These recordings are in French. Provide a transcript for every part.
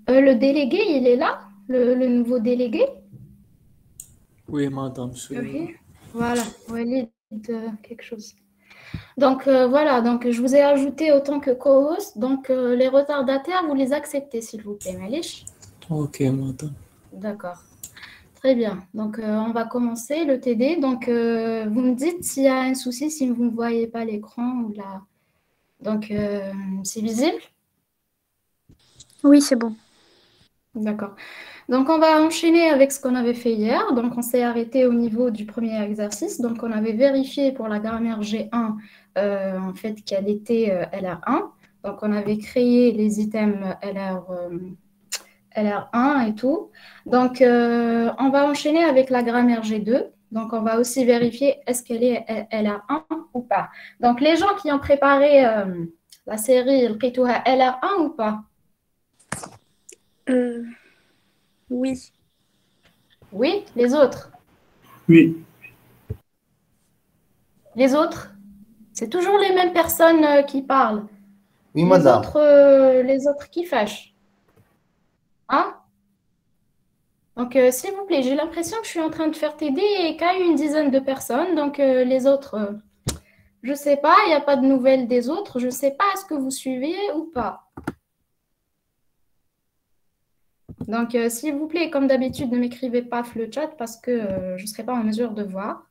Le délégué, il est là, le nouveau délégué. Oui, madame, Oui. Voilà, Walid, quelque chose. Donc voilà, donc je vous ai ajouté autant que co-host. Donc les retardataires, vous les acceptez, s'il vous plaît, Malish. ok, madame. D'accord, très bien. Donc on va commencer le TD. Donc vous me dites s'il y a un souci, si vous ne voyez pas l'écran ou là. Donc c'est visible? Oui, c'est bon. D'accord. Donc, on va enchaîner avec ce qu'on avait fait hier. Donc, on s'est arrêté au niveau du premier exercice. Donc, on avait vérifié pour la grammaire G1, en fait, qu'elle était LR1. Donc, on avait créé les items LR1 et tout. Donc, on va enchaîner avec la grammaire G2. Donc, on va aussi vérifier est-ce qu'elle est LR1 ou pas. Donc, les gens qui ont préparé la série لقيتوها LR1 ou pas? Euh, oui. Oui, les autres. Oui, Les autres. C'est toujours les mêmes personnes qui parlent. Oui, madame. Les autres qui fâchent. Hein? Donc, s'il vous plaît, j'ai l'impression que je suis en train de faire t'aider et qu'à une dizaine de personnes. Donc, les autres, je ne sais pas, il n'y a pas de nouvelles des autres. Je ne sais pas est-ce que vous suivez ou pas. Donc, s'il vous plaît, comme d'habitude, ne m'écrivez pas le chat parce que je ne serai pas en mesure de voir.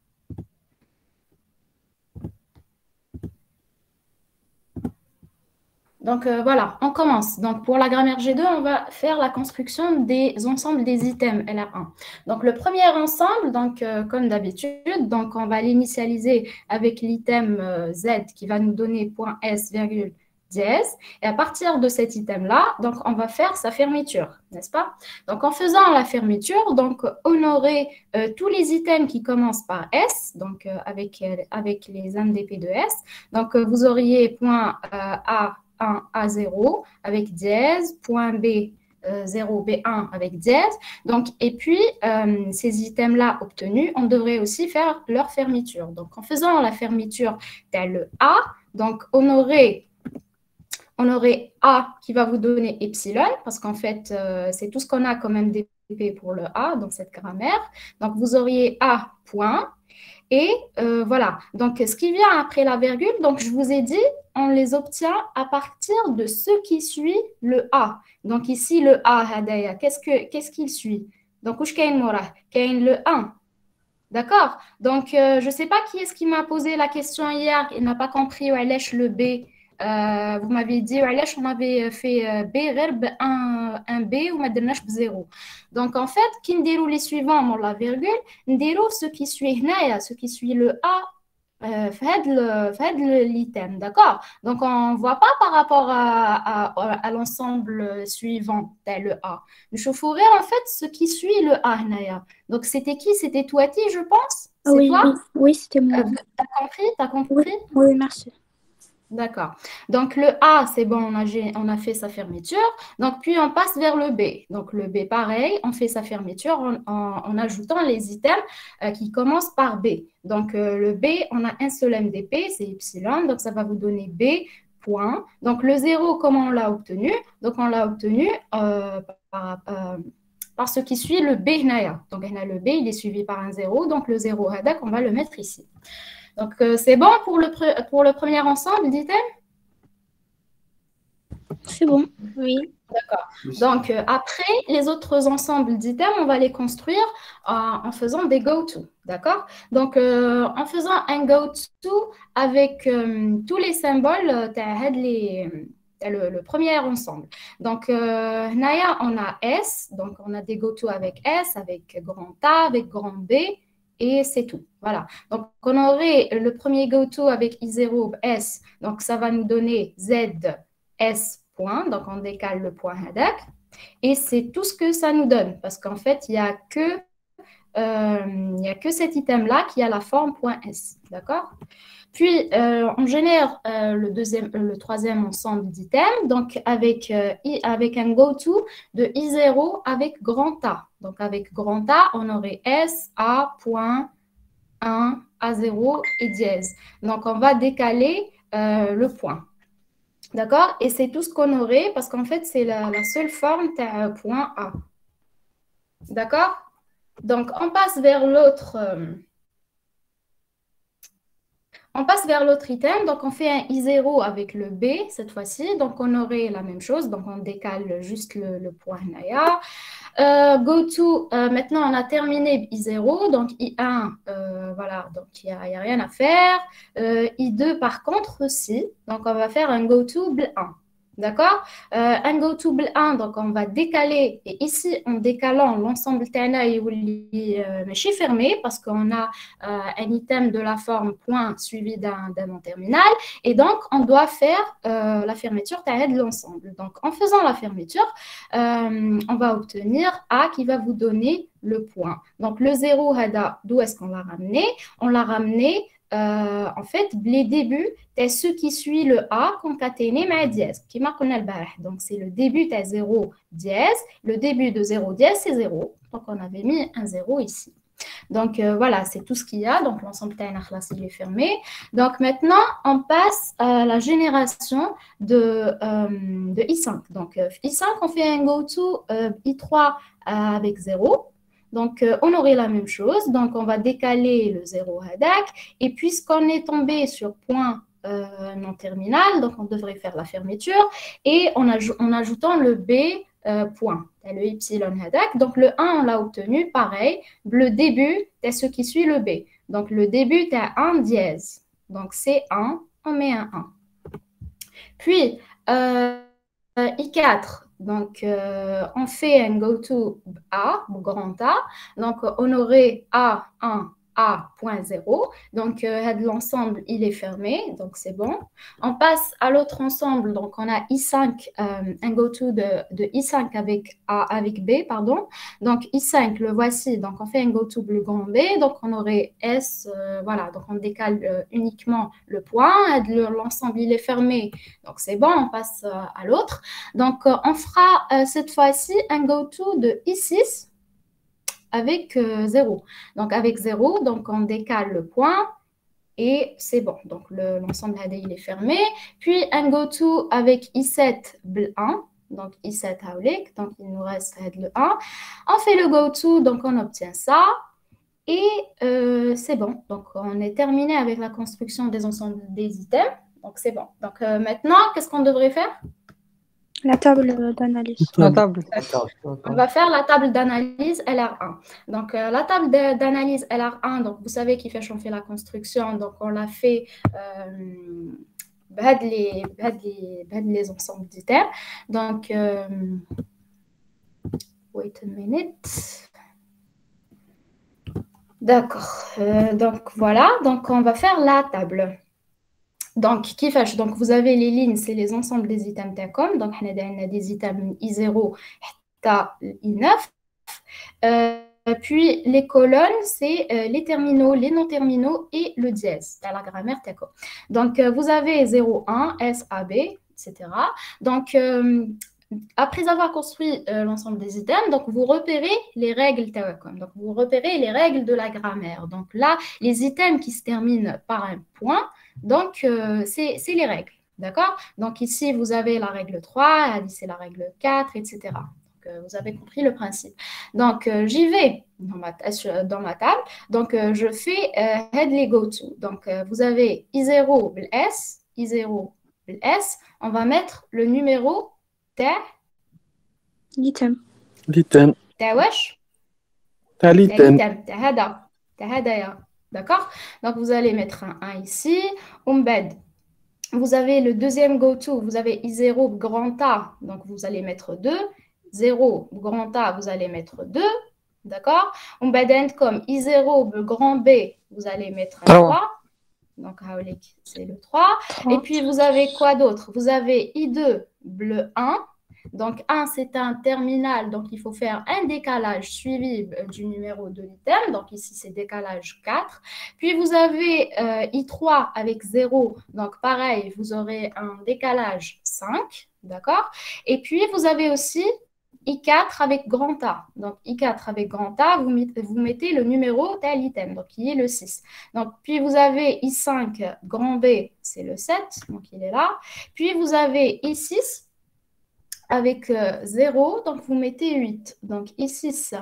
Donc voilà, on commence. Donc pour la grammaire G2, on va faire la construction des ensembles des items LR1. Donc le premier ensemble, donc comme d'habitude, donc on va l'initialiser avec l'item Z qui va nous donner .S, virgule, dièse. Et à partir de cet item-là, donc on va faire sa fermeture, n'est-ce pas? Donc en faisant la fermeture, donc honorer tous les items qui commencent par S, donc avec les MDP de S. Donc vous auriez point A 1 A0 avec dièse, point B 0 B1 avec dièse. Donc, et puis, ces items-là obtenus, on devrait aussi faire leur fermeture. Donc, en faisant la fermeture tel A, donc on aurait A qui va vous donner epsilon, parce qu'en fait, c'est tout ce qu'on a comme MDP pour le A dans cette grammaire. Donc, vous auriez A point, et voilà, donc ce qui vient après la virgule, donc je vous ai dit, on les obtient à partir de ce qui suit le A. Donc ici, le A, qu'est-ce qu'il suit? Donc, où le 1. D'accord? Donc, je ne sais pas qui est-ce qui m'a posé la question hier, il n'a pas compris où est le B. Vous m'avez dit, on avait fait B, un B ou maintenant 0. Donc, en fait, qui nous les suivants, dans la virgule, nous ce qui suit ce qui suit le A, fait l'item, d'accord? Donc, on ne voit pas par rapport à l'ensemble suivant, tel le A. Nous chaufferons en fait ce qui suit le A. Donc, c'était qui? C'était Touati, je pense? C'est Oui, toi? oui, oui, c'était moi. T'as compris? T'as Oui, compris? oui, merci. D'accord. Donc, le A, c'est bon, on a fait sa fermeture. Donc, puis on passe vers le B. Donc, le B, pareil, on fait sa fermeture en ajoutant les items qui commencent par B. Donc, le B, on a un seul MDP, c'est epsilon. Donc, ça va vous donner B, point. Donc, le 0, comment on l'a obtenu? Donc, on l'a obtenu par ce qui suit le B. Donc, le B, il est suivi par un 0. Donc, le 0, on va le mettre ici. Donc, c'est bon pour le premier ensemble d'items? C'est bon. Oui. D'accord. Donc, après, les autres ensembles d'items, on va les construire en faisant des go-to. D'accord? Donc, en faisant un go-to avec tous les symboles, le premier ensemble. Donc, Naya, on a S. Donc, on a des go-to avec S, avec grand A, avec grand B. Et c'est tout. Voilà. Donc, on aurait le premier go-to avec I0 S. Donc, ça va nous donner Z, S, point. Donc, on décale le point hadak. Et c'est tout ce que ça nous donne. Parce qu'en fait, il n'y a que cet item-là qui a la forme point .s. D'accord? Puis, on génère le troisième ensemble d'items, donc avec un go-to de I0 avec grand A. Donc, avec grand A, on aurait S, A, point, 1, A0 et dièse. Donc, on va décaler le point. D'accord? Et c'est tout ce qu'on aurait parce qu'en fait, c'est la seule forme de point A. D'accord? Donc, on passe vers l'autre. On passe vers l'autre item, donc on fait un I0 avec le B cette fois-ci, donc on aurait la même chose, donc on décale juste le point Naya. Go to, maintenant on a terminé I0, donc I1, voilà, donc il n'y a rien à faire. I2 par contre aussi, donc on va faire un go to BL1. D'accord? Un go to BL1, donc on va décaler, et ici en décalant l'ensemble TNA est fermé parce qu'on a un item de la forme point suivi d'un nom terminal, et donc on doit faire la fermeture de l'ensemble. Donc en faisant la fermeture, on va obtenir A qui va vous donner le point. Donc le 0, d'où est-ce qu'on l'a ramené? On l'a ramené en fait, les débuts, c'est ce qui suit le A concaténé mais dièse, qui marque le barre. Donc, c'est le début de 0 dièse. Le début de 0 dièse, c'est 0. Donc, on avait mis un 0 ici. Donc, voilà, c'est tout ce qu'il y a. Donc, l'ensemble de il est fermé. Donc, maintenant, on passe à la génération de I5. Donc, I5, on fait un go-to I3 avec 0. Donc, on aurait la même chose. Donc, on va décaler le 0 hadak. Et puisqu'on est tombé sur point non terminal, donc on devrait faire la fermeture. Et en ajoutant le B point, le Y hadak. Donc, le 1, on l'a obtenu, pareil. Le début, c'est ce qui suit le B. Donc, le début, c'est 1 dièse. Donc, c'est 1, on met un 1. Puis, I4, donc on fait un go-to A, grand A. Donc, on aurait A1, A.0. Donc, l'ensemble, il est fermé. Donc, c'est bon. On passe à l'autre ensemble. Donc, on a I5, un go-to de I5 avec A, avec B, pardon. Donc, I5, le voici. Donc, on fait un go-to le grand B. Donc, on aurait S, voilà. Donc, on décale uniquement le point. L'ensemble, il est fermé. Donc, c'est bon. On passe à l'autre. Donc, on fera cette fois-ci un go-to de I6 avec 0. Donc, avec 0, donc on décale le point et c'est bon. Donc, l'ensemble il est fermé. Puis, un go-to avec I7, BL1. Donc, I7 Haulik. Donc, il nous reste le 1. On fait le go-to, donc on obtient ça. Et c'est bon. Donc, on est terminé avec la construction des ensembles des items. Donc, c'est bon. Donc, maintenant, qu'est-ce qu'on devrait faire? La table d'analyse. La table. On va faire la table d'analyse LR1. Donc, la table d'analyse LR1, donc vous savez qu'il fait chauffer la construction. Donc, on l'a fait les ensembles d'items. Donc, wait a minute. D'accord. Donc, voilà. Donc, on va faire la table. Donc, qui fait? Donc, vous avez les lignes, c'est les ensembles des items TACOM. Donc, on a des items I0 à I9. Puis, les colonnes, c'est les terminaux, les non-terminaux et le dièse, dans la grammaire TACOM. Donc, vous avez 0, 1, S, A, B, etc. Donc, après avoir construit l'ensemble des items, donc vous repérez les règles TACOM. Donc, vous repérez les règles de la grammaire. Donc, là, les items qui se terminent par un point, donc, c'est les règles, d'accord? Donc, ici, vous avez la règle 3, ici, la règle 4, etc. Donc, vous avez compris le principe. Donc, j'y vais dans ma table. Donc, je fais head go to. Donc, vous avez I0 S, I0 S. On va mettre le numéro l'item. L'item. wesh? L'item. D'accord? Donc, vous allez mettre un 1 ici. Vous avez le deuxième go-to. Vous avez I0 grand A. Donc, vous allez mettre 2. 0 grand A, vous allez mettre 2. D'accord? Comme I0 grand B, vous allez mettre un 3. Donc, c'est le 3. Et puis, vous avez quoi d'autre? Vous avez I2 bleu 1. Donc, 1, c'est un terminal. Donc, il faut faire un décalage suivi du numéro de l'item. Donc, ici, c'est décalage 4. Puis, vous avez I3 avec 0. Donc, pareil, vous aurez un décalage 5. D'accord? Et puis, vous avez aussi I4 avec grand A. Donc, I4 avec grand A, vous mettez le numéro de l'item, donc qui est le 6. Donc, puis vous avez I5 grand B, c'est le 7, donc il est là. Puis vous avez I6 avec 0, donc vous mettez 8. Donc, I6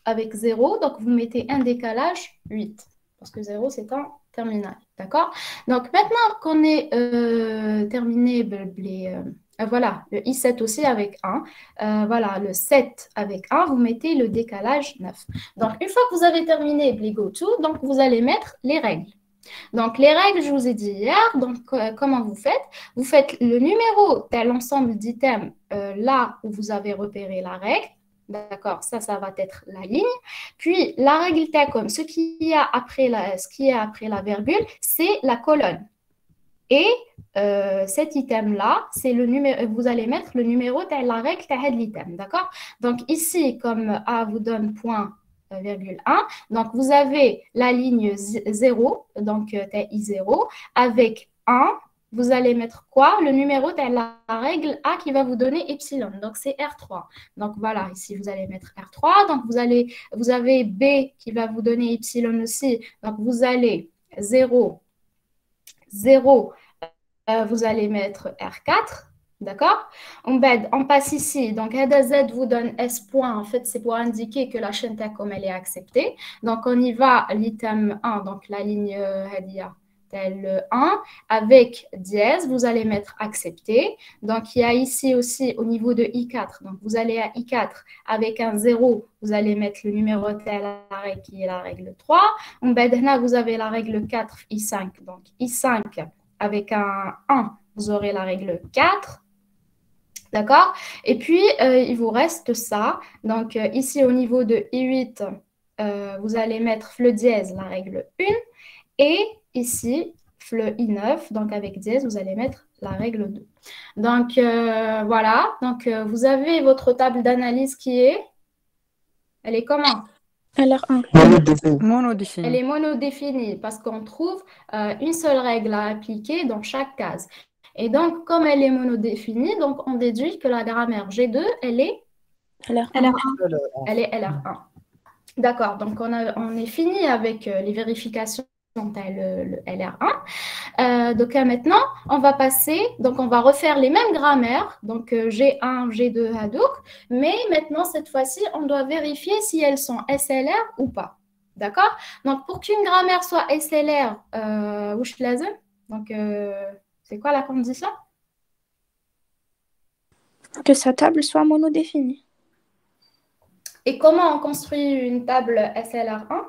avec 0, donc vous mettez un décalage 8, parce que 0, c'est un terminal, d'accord? Donc, maintenant qu'on est terminé voilà, le I7 aussi avec 1, voilà, le 7 avec 1, vous mettez le décalage 9. Donc, une fois que vous avez terminé les GoTo, donc vous allez mettre les règles. Donc, les règles, je vous ai dit hier, donc comment vous faites? Vous faites le numéro de l'ensemble d'items là où vous avez repéré la règle. D'accord, ça va être la ligne. Puis, la règle comme ce qui est après la virgule, c'est la colonne. Et cet item-là, c'est le numéro, vous allez mettre le numéro de la règle de l'item. D'accord? Donc, ici, comme A vous donne point, virgule 1, donc vous avez la ligne 0, donc I0, avec 1, vous allez mettre quoi? Le numéro de la règle A qui va vous donner epsilon. Donc, c'est R3. Donc, voilà, ici, vous allez mettre R3. Donc, vous avez B qui va vous donner epsilon aussi. Donc, vous allez 0, 0, vous allez mettre R4. D'accord? On passe ici. Donc, Z vous donne S point. En fait, c'est pour indiquer que la chaîne TACOM, elle est acceptée. Donc, on y va, l'item 1, donc la ligne Hadia, tel 1, avec dièse, vous allez mettre accepté. Donc, il y a ici aussi au niveau de I4. Donc, vous allez à I4 avec un 0, vous allez mettre le numéro de la règle qui est la règle 3. Vous avez la règle 4, I5. Donc, I5 avec un 1, vous aurez la règle 4. D'accord? Et puis, il vous reste ça. Donc, ici, au niveau de I8, vous allez mettre fleu dièse, la règle 1. Et ici, fleu I9, donc avec dièse, vous allez mettre la règle 2. Donc, voilà. Donc, vous avez votre table d'analyse qui est... Elle est comment? LR1. Monodéfinie. Elle est monodéfinie parce qu'on trouve une seule règle à appliquer dans chaque case. Et donc, comme elle est monodéfinie, donc on déduit que la grammaire G2, elle est LR1. Elle est LR1. D'accord, donc on est fini avec les vérifications le LR1. Donc maintenant, on va passer, donc on va refaire les mêmes grammaires, donc G1, G2, Hadouk, mais maintenant, cette fois-ci, on doit vérifier si elles sont SLR ou pas. D'accord? Donc, pour qu'une grammaire soit SLR, donc c'est quoi la condition? Que sa table soit monodéfinie. Et comment on construit une table SLR1?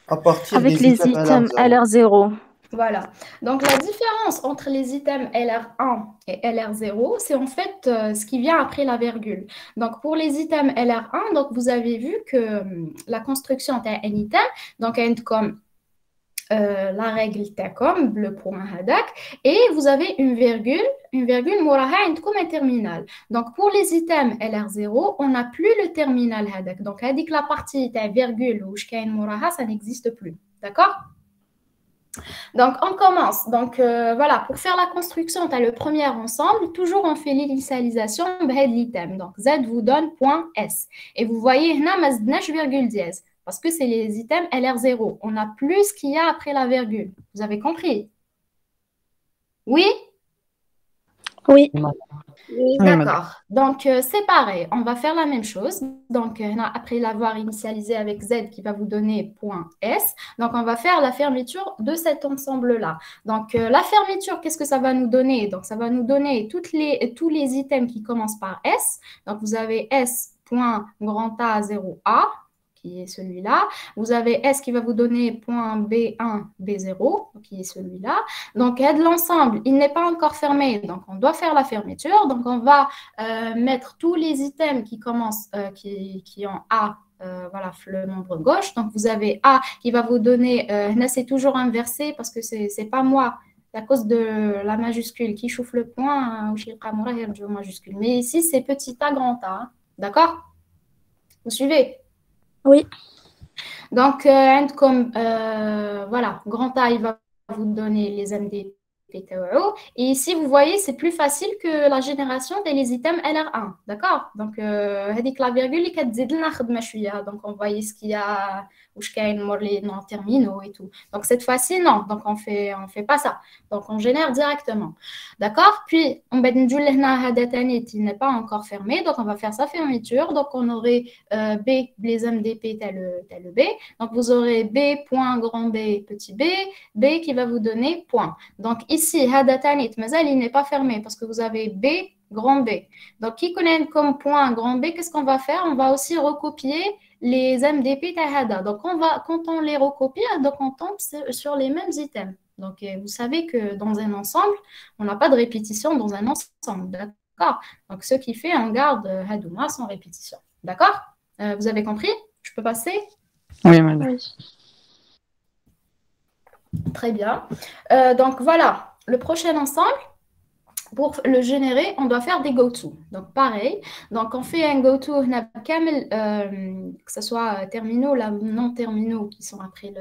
À partir Avec des les items items LR0. LR0. Voilà. Donc, la différence entre les items LR1 et LR0, c'est en fait ce qui vient après la virgule. Donc, pour les items LR1, donc, vous avez vu que la construction est un item, donc, comme la règle comme le point hadak, et vous avez une virgule moraha comme un terminal. Donc, pour les items LR0, on n'a plus le terminal hadak. Donc, hadik la partie virgule ou shkain moraha, ça n'existe plus. D'accord? Donc, on commence. Donc, voilà, pour faire la construction, tu as le premier ensemble. Toujours, on fait l'initialisation de l'item. Donc, Z vous donne point S. Et vous voyez, virgule dièse. Parce que c'est les items LR0. On n'a plus ce qu'il y a après la virgule. Vous avez compris? Oui? Oui. D'accord. Donc, c'est pareil. On va faire la même chose. Donc, après l'avoir initialisé avec Z qui va vous donner point S, donc on va faire la fermeture de cet ensemble-là. Donc, la fermeture, qu'est-ce que ça va nous donner? Donc, ça va nous donner tous les items qui commencent par S. Donc, vous avez S point grand A 0A, qui est celui-là. Vous avez S qui va vous donner point B1, B0, qui est celui-là. Donc, l'ensemble, il n'est pas encore fermé, donc on doit faire la fermeture. Donc, on va mettre tous les items qui commencent, qui ont A, voilà, le nombre gauche. Donc, vous avez A qui va vous donner, là, c'est toujours inversé parce que c'est pas moi, à cause de la majuscule qui chauffe le point, majuscule. Mais ici, c'est petit a, grand A. Hein. D'accord? Vous suivez? Oui. Donc, comme voilà, grand A, il va vous donner les MD Et ici, vous voyez, c'est plus facile que la génération des items LR1. D'accord? Donc, la virgule, donc on voyait ce qu'il y a, où je gagne les noms terminaux et tout. Donc, cette fois-ci, non. Donc, on fait pas ça. Donc, on génère directement. D'accord? Puis, on va il n'est pas encore fermé. Donc, on va faire sa fermeture. Donc, on aurait B, les MDP tel B. Donc, vous aurez B, point, grand B, petit B qui va vous donner point. Donc, ici, Hadatanit, Mazal, il n'est pas fermé parce que vous avez B, grand B. Donc, qui connaît comme point grand B, qu'est-ce qu'on va faire? On va aussi recopier les MDP Tahada. Donc, quand on les recopie, donc on tombe sur les mêmes items. Donc, vous savez que dans un ensemble, on n'a pas de répétition dans un ensemble. D'accord? Donc, ce qui fait, on garde Hadouma sans répétition. D'accord? Vous avez compris? Je peux passer? Oui, madame. Oui. Très bien. Donc, voilà. Le prochain ensemble, pour le générer, on doit faire des go-to. Donc, pareil. Donc, on fait un go-to, que ce soit terminaux ou non terminaux qui sont après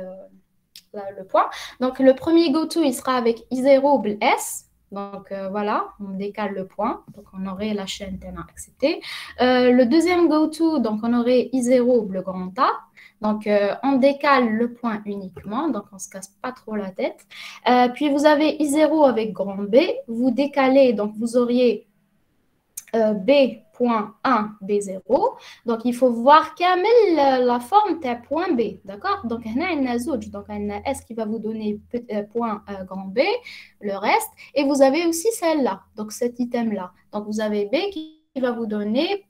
le point. Donc, le premier go-to, il sera avec I0 S. Donc, voilà, on décale le point. Donc, on aurait la chaîne tellement acceptée. Le deuxième go-to, donc, on aurait I0 le grand A. Donc, on décale le point uniquement. Donc, on ne se casse pas trop la tête. Puis, vous avez I0 avec grand B. Vous décalez, donc, vous auriez B.1, B0. Donc, il faut voir la forme de point B. D'accord? Donc, on a un zouj. Donc, on a S qui va vous donner point grand B, le reste. Et vous avez aussi celle-là. Donc, cet item-là. Donc, vous avez B qui va vous donner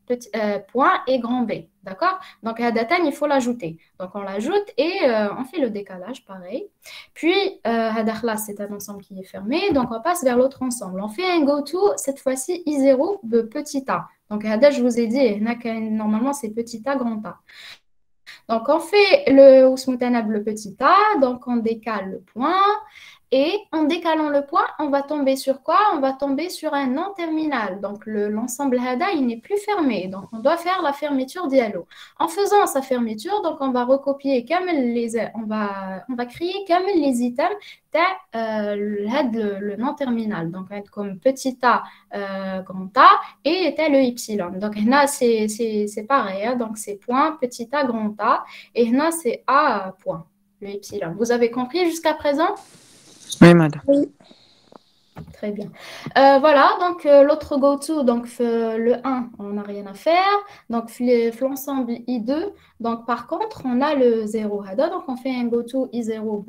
point et grand B. D'accord? Donc, à Datan, il faut l'ajouter. Donc, on l'ajoute et on fait le décalage, pareil. Puis, Hadakhla, c'est un ensemble qui est fermé. Donc, on passe vers l'autre ensemble. On fait un go-to, cette fois-ci, I0 de petit a. Donc, Hada, je vous ai dit, normalement, c'est petit a, grand A. Donc, on fait le Ousmoutanab, le petit a. Donc, on décale le point. Et en décalant le point, on va tomber sur quoi? On va tomber sur un non terminal. Donc, l'ensemble Hada, il n'est plus fermé. Donc, on doit faire la fermeture dialogue. En faisant sa fermeture, donc, on va recopier on va créer les items le non terminal. Donc, comme petit a, grand A et le y. Donc, là, c'est pareil. Hein? Donc, c'est point, petit a, grand A. Et là, c'est a, point, le y. Vous avez compris jusqu'à présent? Oui, madame. Oui. Très bien. Voilà, donc l'autre go-to, donc le 1, on n'a rien à faire. Donc l'ensemble I2, donc par contre, on a le 0 Hada, donc on fait un go-to I0,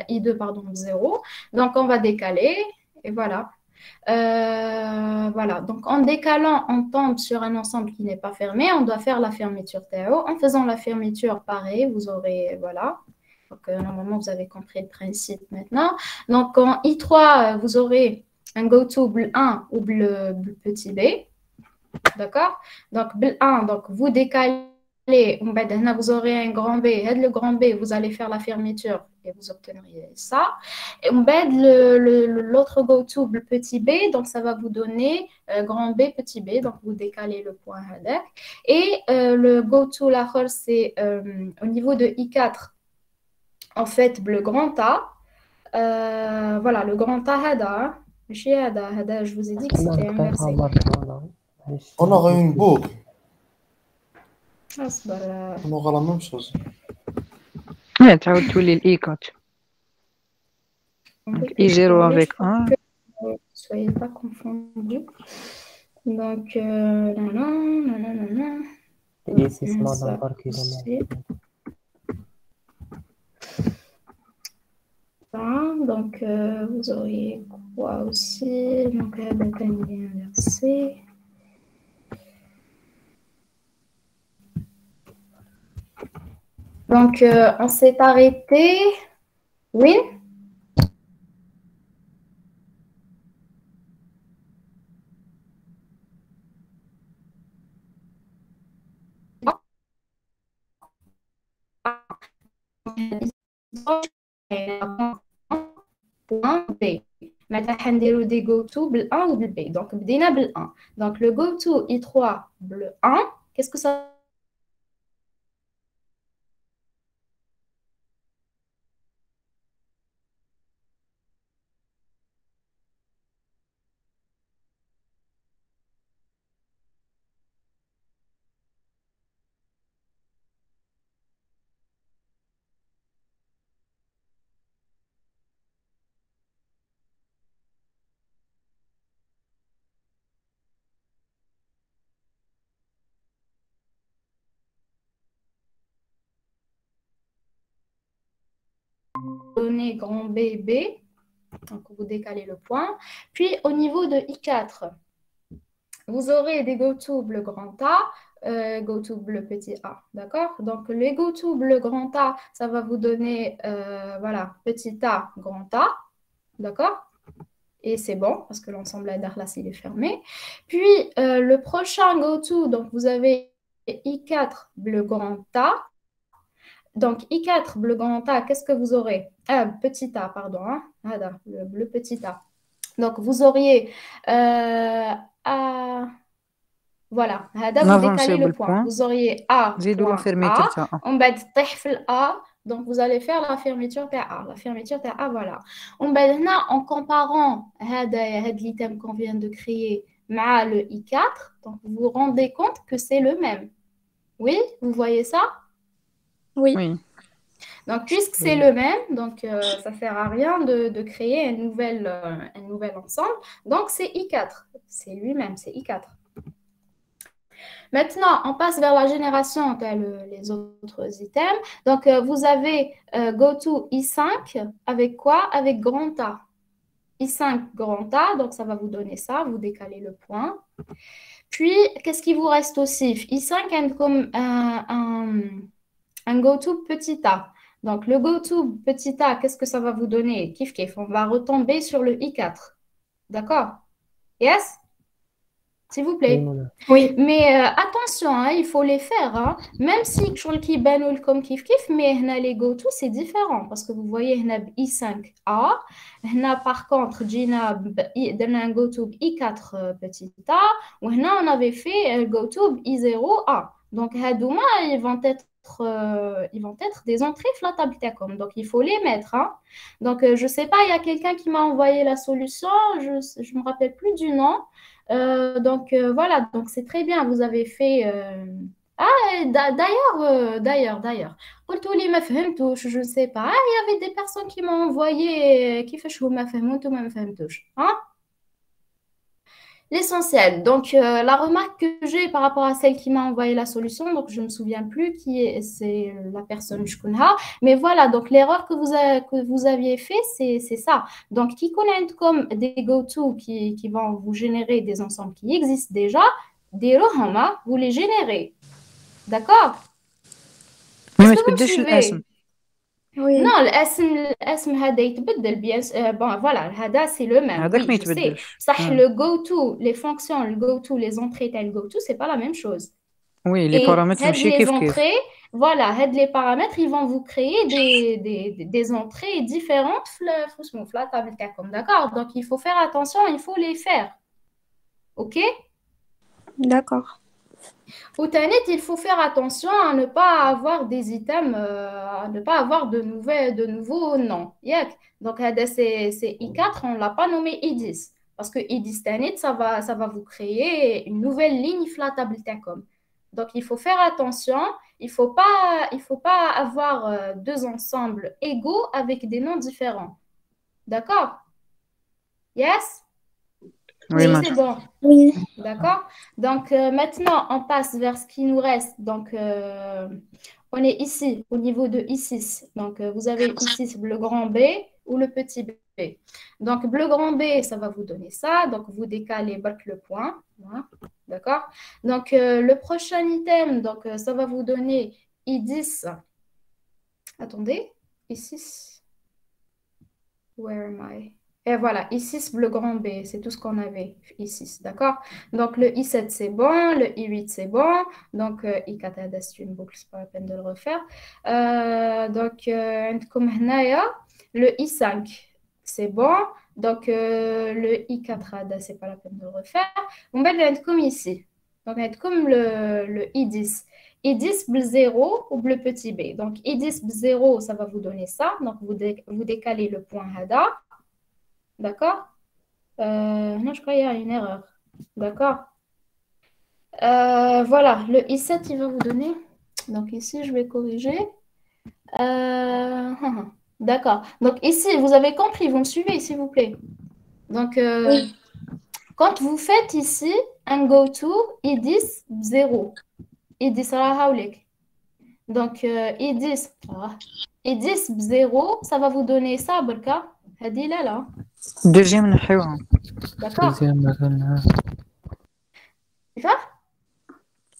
I2, pardon, 0. Donc on va décaler, et voilà. Voilà, donc en décalant, on tombe sur un ensemble qui n'est pas fermé. On doit faire la fermeture Théo. En faisant la fermeture, pareil, vous aurez, voilà. Donc, normalement, vous avez compris le principe maintenant. Donc, en I3, vous aurez un go-to bl 1 ou bl petit b. D'accord? Donc, bl 1, donc vous décalez. Vous aurez un grand B. Le grand B, vous allez faire la fermeture et vous obtiendrez ça. Et l'autre go-to bl petit b, donc ça va vous donner grand B, petit b. Donc, vous décalez le point hadak. Et le go-to, la c'est au niveau de I4. En fait, le grand A, voilà, le grand A Hada, Hada, je vous ai dit que c'était inversé. On aura une boucle. أصبر. On aura la même chose. Oui, tu as tous les I4. Donc, I0 avec 1. Ne soyez pas confondus. Donc, non. Donc, vous auriez quoi aussi? Donc, la bataille est inversée. Donc, on s'est arrêté. Oui? point B. Maintenant, on va des go-to bl 1 ou bl B. Donc, بدينا bl 1. Donc, le go-to I3 bl 1, qu'est-ce que ça donner grand B, B. Donc, vous décalez le point. Puis, au niveau de I4, vous aurez des GoTo bleu grand A, GoTo bleu petit a. D'accord? Donc, les GoTo bleu grand A, ça va vous donner, voilà, petit a, grand A. D'accord? Et c'est bon, parce que l'ensemble d'Arlas, il est fermé. Puis, le prochain GoTo, donc vous avez I4 bleu grand A. Donc, I4 bleu grand A, qu'est-ce que vous aurez? Petit a, pardon. Hein? Le bleu petit a. Donc, vous auriez A. Voilà, vous décalez le point. Vous auriez A, A, on va dire A, donc vous allez faire la fermeture de A. La fermeture de A, voilà. En comparant l'item qu'on vient de créer avec le I4, donc vous vous rendez compte que c'est le même. Oui, vous voyez ça? Oui. Donc, puisque c'est le même, donc ça ne sert à rien de créer un nouvel ensemble. Donc, c'est I4. C'est lui-même, c'est I4. Maintenant, on passe vers la génération les autres items. Donc, vous avez GoTo I5 avec quoi? Avec grand A. I5 grand A, donc ça va vous donner ça. Vous décalez le point. Puis, qu'est-ce qui vous reste aussi? I5 a comme un GoTo petit a. Donc, le GoTo petit a, qu'est-ce que ça va vous donner? Kif kif, on va retomber sur le I4. D'accord? Yes? S'il vous plaît. Oui. Mais attention, hein, il faut les faire. Hein. Même si qui banoul comme kif kif, mais les GoTo, c'est différent. Parce que vous voyez, I5A. Par contre, on a un GoTo I4 petit a. Ou on avait fait GoTo I0A. Donc, hadouma, ils vont être des entrées la table Tacom. Donc, il faut les mettre. Hein. Donc, je ne sais pas, il y a quelqu'un qui m'a envoyé la solution. Je ne me rappelle plus du nom. Donc, voilà. Donc, c'est très bien. Vous avez fait... d'ailleurs. Je ne sais pas. Il y avait des personnes qui m'ont envoyé qui fait hein? L'essentiel. Donc, la remarque que j'ai par rapport à celle qui m'a envoyé la solution, donc je ne me souviens plus c'est la personne je connais. Mais voilà, donc l'erreur que vous aviez fait, c'est ça. Donc, qui connaît comme des GoTo qui vont vous générer des ensembles qui existent déjà, des rohama, vous les générez. D'accord? Oui, mais tu peux dire le Oui. Non, l'asm هذا يتبدل bien bon voilà هذا c'est le même. هذاك ما Oui, je sais. يتبدلش. صح le go-to, les fonctions, le go-to, les entrées tel go-to, c'est pas la même chose. Oui, les Et paramètres ماشي les كيف كيف. entrées, voilà, les paramètres, ils vont vous créer des entrées différentes la table Tacom, d'accord? Donc il faut faire attention, il faut les faire. OK? D'accord. Au Tanet, il faut faire attention à ne pas avoir des items, à ne pas avoir de nouveaux noms. Donc, c'est I4, on ne l'a pas nommé I10. Parce que I10 Tanet, ça va vous créer une nouvelle ligne flatable Tacom. Donc, il faut faire attention. Il faut pas avoir deux ensembles égaux avec des noms différents. D'accord? Yes? Oui, C'est bon. Oui. D'accord? Donc, maintenant, on passe vers ce qui nous reste. Donc, on est ici, au niveau de I6. Donc, vous avez I6 bleu grand B ou le petit B. Donc, bleu grand B, ça va vous donner ça. Donc, vous décalez le point. Voilà. D'accord? Donc, le prochain item, donc, ça va vous donner I10. Attendez. I6. Where am I? Et voilà, I6 bleu grand B, c'est tout ce qu'on avait, I6, d'accord? Donc, le I7, c'est bon, le I8, c'est bon. Donc, I4, c'est une boucle, c'est pas la peine de le refaire. Donc, comme le I5, c'est bon. Donc, le I4, c'est pas la peine de le refaire. On va être comme ici. Donc, on va être comme le I10. I10 bleu 0 ou bleu petit b. Donc, I10 bleu 0, ça va vous donner ça. Donc, vous décalez le point HADA. D'accord? Non, je crois qu'il y a une erreur. D'accord? Voilà, le I7, il va vous donner. Donc, ici, je vais corriger. D'accord. Donc, ici, vous avez compris, vous me suivez, s'il vous plaît. Donc, Oui. quand vous faites ici un go-to, I10 0. I10 راها هاوليك. Donc, et 10 0, ça va vous donner ça, Barka. Hadi là, là. Deuxième نحيوها. D'accord. Deuxième مثلا. Tu vois?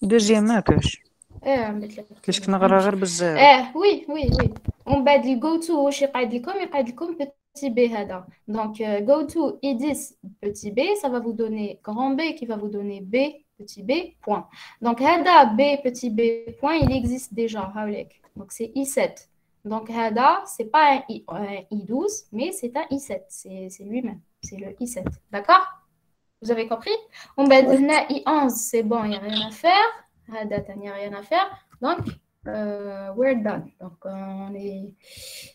Deuxième ما كاش. عملت لك. كاش كنغرى غير بالزيرو. oui, oui, oui. ومن بعد الجو تو واش يقعد لكم petit b هذا. Donc, go to i10 petit b, ça va vous donner grand B qui va vous donner b petit b point. Donc, هذا b petit b point, il existe déjà. Donc, c'est i7. Donc, هذا, c'est pas un i12, mais c'est un i7. C'est lui-même. C'est le i7. D'accord? Vous avez compris? On va donner i11, c'est bon, il n'y a rien à faire. هذا, il n'y a rien à faire. Donc, we're done. Donc,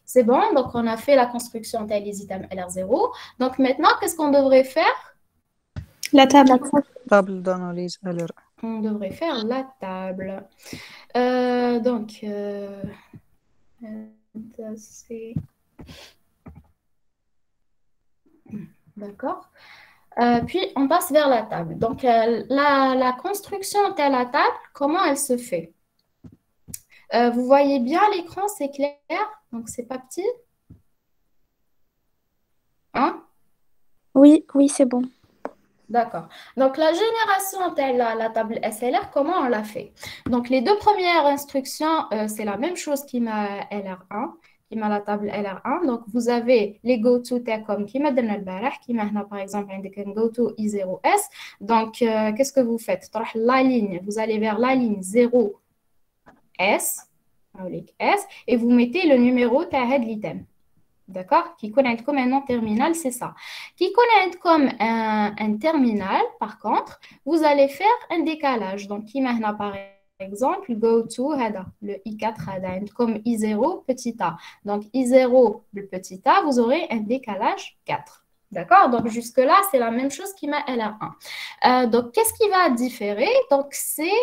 c'est bon. Donc, on a fait la construction tel les items LR0. Donc, maintenant, qu'est-ce qu'on devrait faire? La table. Table d'analyse LR. On devrait faire la table. Donc, d'accord. Puis, on passe vers la table. Donc, la construction de la table, comment elle se fait? Vous voyez bien l'écran, c'est clair? Donc, c'est pas petit? Hein? Oui, oui, c'est bon. D'accord. Donc, la génération de la table SLR, comment on l'a fait? Donc, les deux premières instructions, c'est la même chose qui m'a LR1, qui m'a la table LR1. Donc, vous avez les go-to comme qui m'a donné le barrage, qui m'a par exemple indiqué un go-to I0S. Donc, qu'est-ce que vous faites? La ligne, vous allez vers la ligne 0S, et vous mettez le numéro de l'item. D'accord? Qui connaît comme un nom terminal, c'est ça. Qui connaît comme un terminal, par contre, vous allez faire un décalage. Donc, qui maintenant, par exemple, go to le I4 comme I0 petit a. Donc, I0 le petit a, vous aurez un décalage 4. D'accord? Donc, jusque-là, c'est la même chose qui m'a LR1. Donc, qu'est-ce qui va différer? Donc, c'est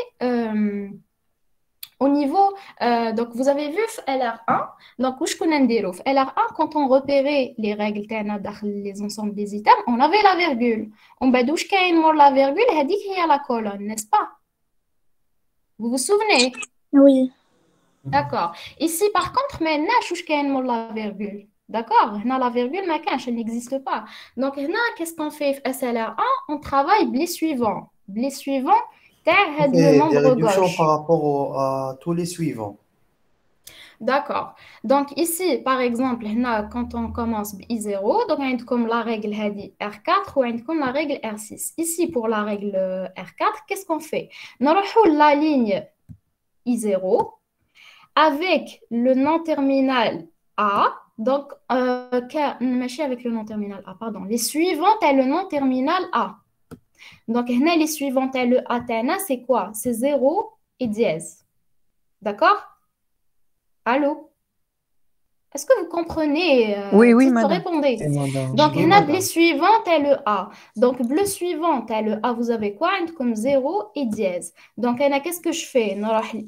au niveau, donc vous avez vu LR1, donc où je connais LR1, quand on repérait les règles les ensembles des items, on avait la virgule. On badouche la virgule, elle dit qu'il y a la colonne, n'est-ce pas? Vous vous souvenez? Oui. D'accord. Ici, par contre, maintenant, je la virgule. D'accord? La virgule, elle n'existe pas. Donc, qu'est-ce qu'on fait SLR1? On travaille blé suivant. Blé suivant, On le fait membre des réductions gauche. par rapport à tous les suivants. D'accord. Donc ici, par exemple, quand on commence I0, donc on a comme la règle R4 ou on a comme la règle R6. Ici, pour la règle R4, qu'est-ce qu'on fait? On rejoue la ligne I0 avec le nom terminal A. Donc, avec le nom terminal A, pardon. Les suivantes est le nom terminal A. Donc, les suivantes est le A, c'est quoi? C'est 0 et dièse. D'accord? Allô? Est-ce que vous comprenez? Oui, madame. Répondez. Madame. Donc, Oui, bleu suivant est le A. Donc, bleu suivant est le A. Vous avez quoi? Comme 0 et dièse. Donc, qu'est-ce que je fais?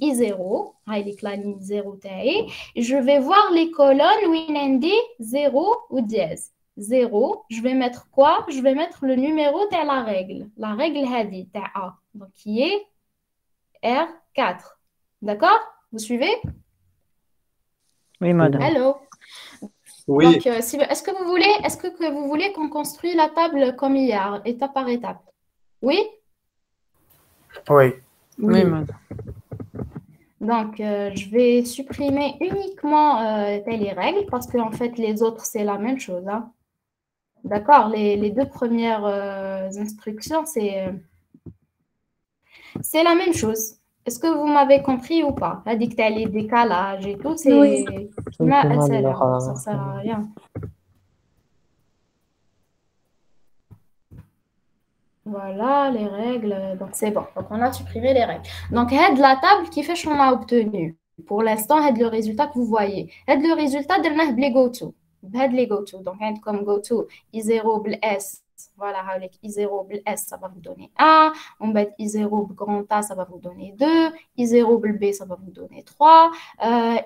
I0, la ligne 0 je vais voir les colonnes où il y a 0 ou dièse. 0, je vais mettre quoi? Je vais mettre le numéro de la règle. La règle hadi, A. Donc, qui est R4. D'accord? Vous suivez? Oui, madame. Allô? Oui. Donc, est-ce que vous voulez qu'on construise la table comme hier, étape par étape? Oui? Oui. Oui, madame. Donc, je vais supprimer uniquement les règles parce qu'en fait, les autres, c'est la même chose. Hein. D'accord? Les deux premières instructions, c'est la même chose. Est-ce que vous m'avez compris ou pas? La dictée, les décalages et tout, c'est... Oui. Ça ne sert à rien. Voilà, les règles. Donc, c'est bon. Donc, on a supprimé les règles. Donc, aide la table qui fait qu'on a obtenu. Pour l'instant, aide le résultat que vous voyez. Aide le résultat de les go-to. Aide les go-to. Donc, aide comme go-to, I0 S. Voilà, avec I0 S, ça va vous donner 1. On met I0 grand A, ça va vous donner 2. I0 B, ça va vous donner 3.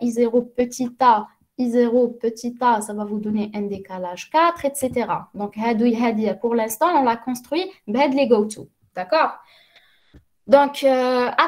I0 petit A, I0 petit a, ça va vous donner un décalage 4, etc. Donc, pour l'instant, on l'a construit les go-to. D'accord? Donc,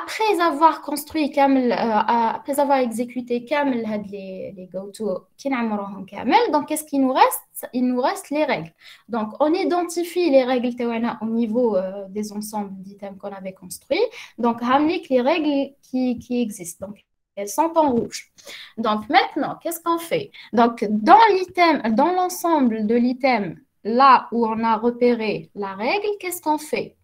après avoir construit après avoir exécuté كامل هاد les go-to qui نعمروهم كامل, donc qu'est-ce qu'il nous reste? Il nous reste les règles. Donc, on identifie les règles تاعنا au niveau des ensembles d'items qu'on avait construits. Donc, هامليك les règles qui existent. Donc, elles sont en rouge. Donc, maintenant, qu'est-ce qu'on fait? Donc, dans l'ensemble de l'item, là où on a repéré la règle, qu'est-ce qu'on fait?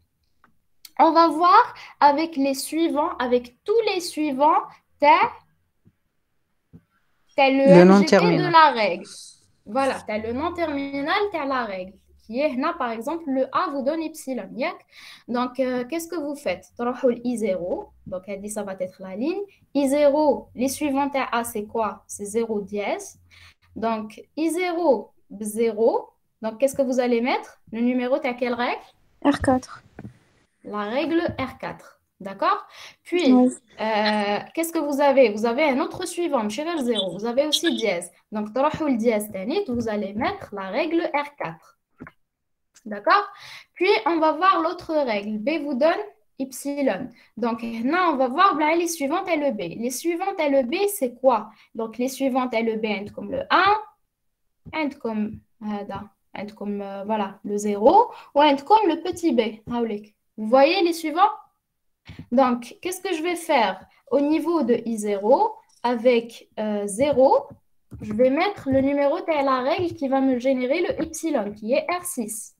On va voir avec les suivants, avec tous les suivants, t'as le nom LGT terminal. de la règle. Voilà, t'as le nom terminal, t'as la règle. Qui est là, par exemple, le A vous donne epsilon. Donc, qu'est-ce que vous faites? تروحوا ل I0. Donc, elle dit ça va être la ligne. I0, les suivants t'as A, c'est quoi? C'est 0 dièse. Donc, I0, 0. Donc, qu'est-ce que vous allez mettre? Le numéro, t'as quelle règle? R4. La règle R4, d'accord? Puis, Oui. qu'est-ce que vous avez? Vous avez un autre suivant, chez vers 0. Vous avez aussi dièse. Donc, le dièse tanit, vous allez mettre la règle R4. D'accord? Puis, on va voir l'autre règle. B vous donne epsilon. Donc, là, on va voir les suivantes et le B. Les suivantes et le B, c'est quoi? Donc, les suivantes et le B, comme le 1, comme, voilà, le 0, ou comme le petit b. Vous voyez les suivants? Donc, qu'est-ce que je vais faire? Au niveau de I0, avec 0, je vais mettre le numéro de la règle qui va me générer le epsilon, qui est R6.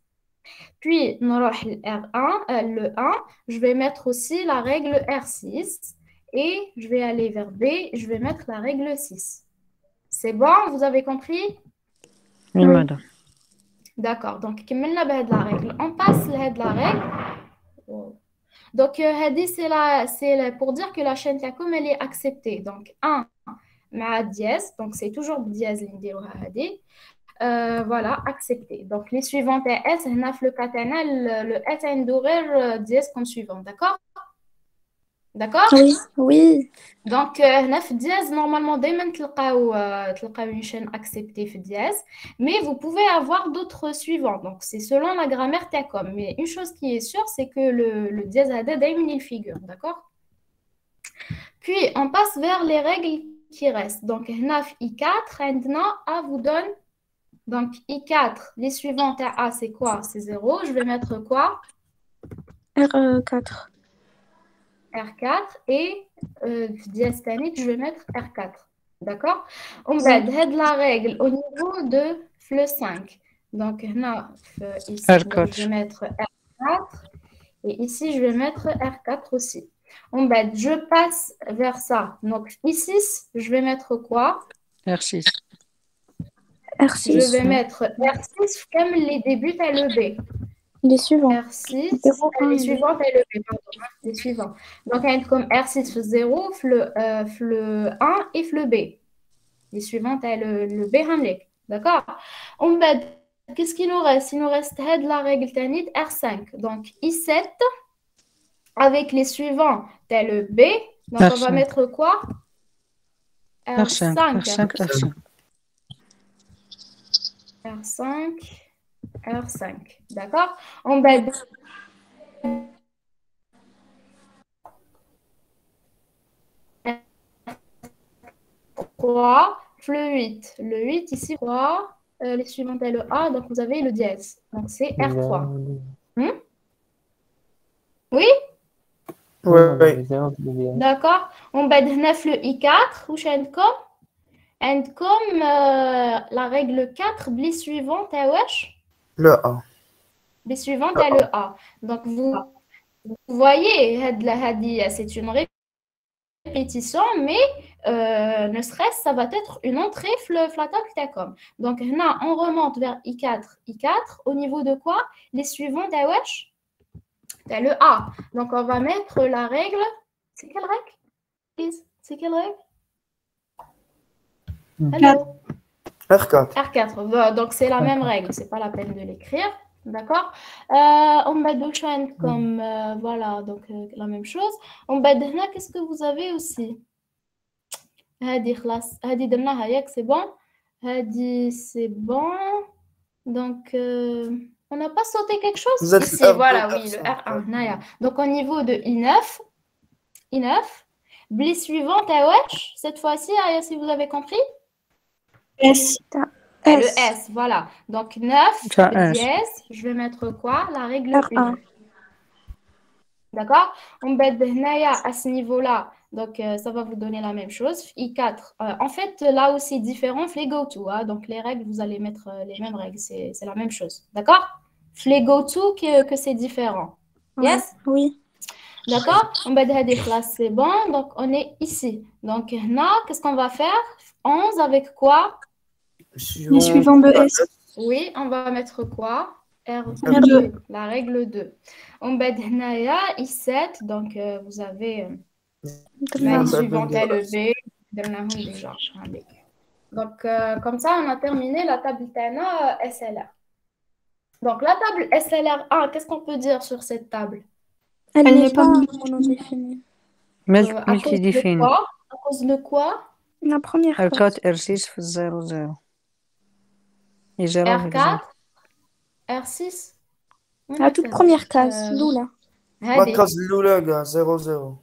Puis, le 1, je vais mettre aussi la règle R6. Et je vais aller vers B, je vais mettre la règle 6. C'est bon? Vous avez compris? Oui, madame. D'accord. Donc, كملنا بهاد la règle. On passe لهاد la règle. Donc, c'est pour dire que la chaîne comme elle est acceptée. Donc, 1 مع dièse. Donc, c'est toujours dièse اللي نديروها هذه. Voilà, accepté. Donc, les suivantes S, هنا في le cas تاعنا le S عنده غير dièse comme suivant. D'accord? D'accord? Oui. Oui. Donc, هنا في dièse, normalement, دايما تلقاو une chaîne acceptée في dièse, mais vous pouvez avoir d'autres suivants. Donc, c'est selon la grammaire TACOM. Mais une chose qui est sûre, c'est que le dièse هذا دايما il figure. D'accord? Puis, on passe vers les règles qui restent. Donc, هنا في I4, عندنا A vous donne. Donc, I4, les suivantes à A, c'est quoi? C'est 0. Je vais mettre quoi? R4. R4 et diastanite, je vais mettre R4. D'accord? On va de la règle au niveau de le 5. Donc, là, ici, R4. je vais mettre R4 et ici, je vais mettre R4 aussi. Je passe vers ça. Donc, ici, je vais mettre quoi? R6. R6. Je vais mettre R6 comme les débuts à le B. Les suivants. R6, 0, 1, les suivantes et le B, pardon, les suivants. Donc, on a comme R6 0, le 1 et le B. Les suivantes et le B, d'accord? On va, qu'est-ce qu'il nous reste? Il nous reste la règle tanite R5. Donc, I7 avec les suivants, t'as le B. Donc, R5. on va mettre quoi? R5. R5, R5. R5. R5, d'accord? On va 3, le 8. Le 8, ici, 3. Les suivantes est le A, donc vous avez le dièse. Donc c'est R3. Oui? Oui. D'accord. On va 9 le I4. Où عندكم? عندكم la règle 4, les suivantes est wesh? Le A. Les suivantes est le A. Donc vous voyez, c'est une répétition, mais ne serait-ce, ça va être une entrée la table TACOM. Donc là, on remonte vers I4, I4. Au niveau de quoi? Les suivantes est wesh? C'est le A. Donc on va mettre la règle. C'est quelle règle? C'est quelle règle? Hello. R4. R4. Donc c'est la même règle. C'est pas la peine de l'écrire. D'accord? On va doucher comme voilà, donc la même chose. On va là, qu'est-ce que vous avez aussi? Hadi khlas, hadi demna hayak, c'est bon. Hadi c'est bon. Donc On n'a pas sauté quelque chose? Vous êtes Ici, R2, voilà, oui, le R5, R1. Naya. Donc, au niveau de I9, blis suivant, wesh, cette fois-ci, Aya, si vous avez compris? S. Le S. S, voilà. Donc, 9, Ça, le S. dièse, je vais mettre quoi? La règle R1. 1. D'accord? On bête Naya à ce niveau-là. Donc, ça va vous donner la même chose. I4. En fait, là aussi, différent, les go-to. Hein? Donc, les règles, vous allez mettre les mêmes règles. C'est la même chose. D'accord? Les go-to, que c'est différent. Yes? Oui. D'accord? On va dire des classes, c'est bon. Donc, on est ici. Donc, là, qu'est-ce qu'on va faire? 11 avec quoi? Les suivants de S. Oui, on va mettre quoi? R2. La règle 2. On va dire I7. Donc, vous avez les suivantes LB. Déjà. Donc, comme ça, on a terminé la table TANA SLR. Donc, la table SLR1, qu'est-ce qu'on peut dire sur cette table? Elle n'est pas multidéfinie. monodéfinie. À cause de multidéfinie. quoi? À cause de quoi? La première fois. R4 R6 في 0 0 et 0 avec 0. R4, R6. La toute première case, l'oula. La case l'oula, 0 0.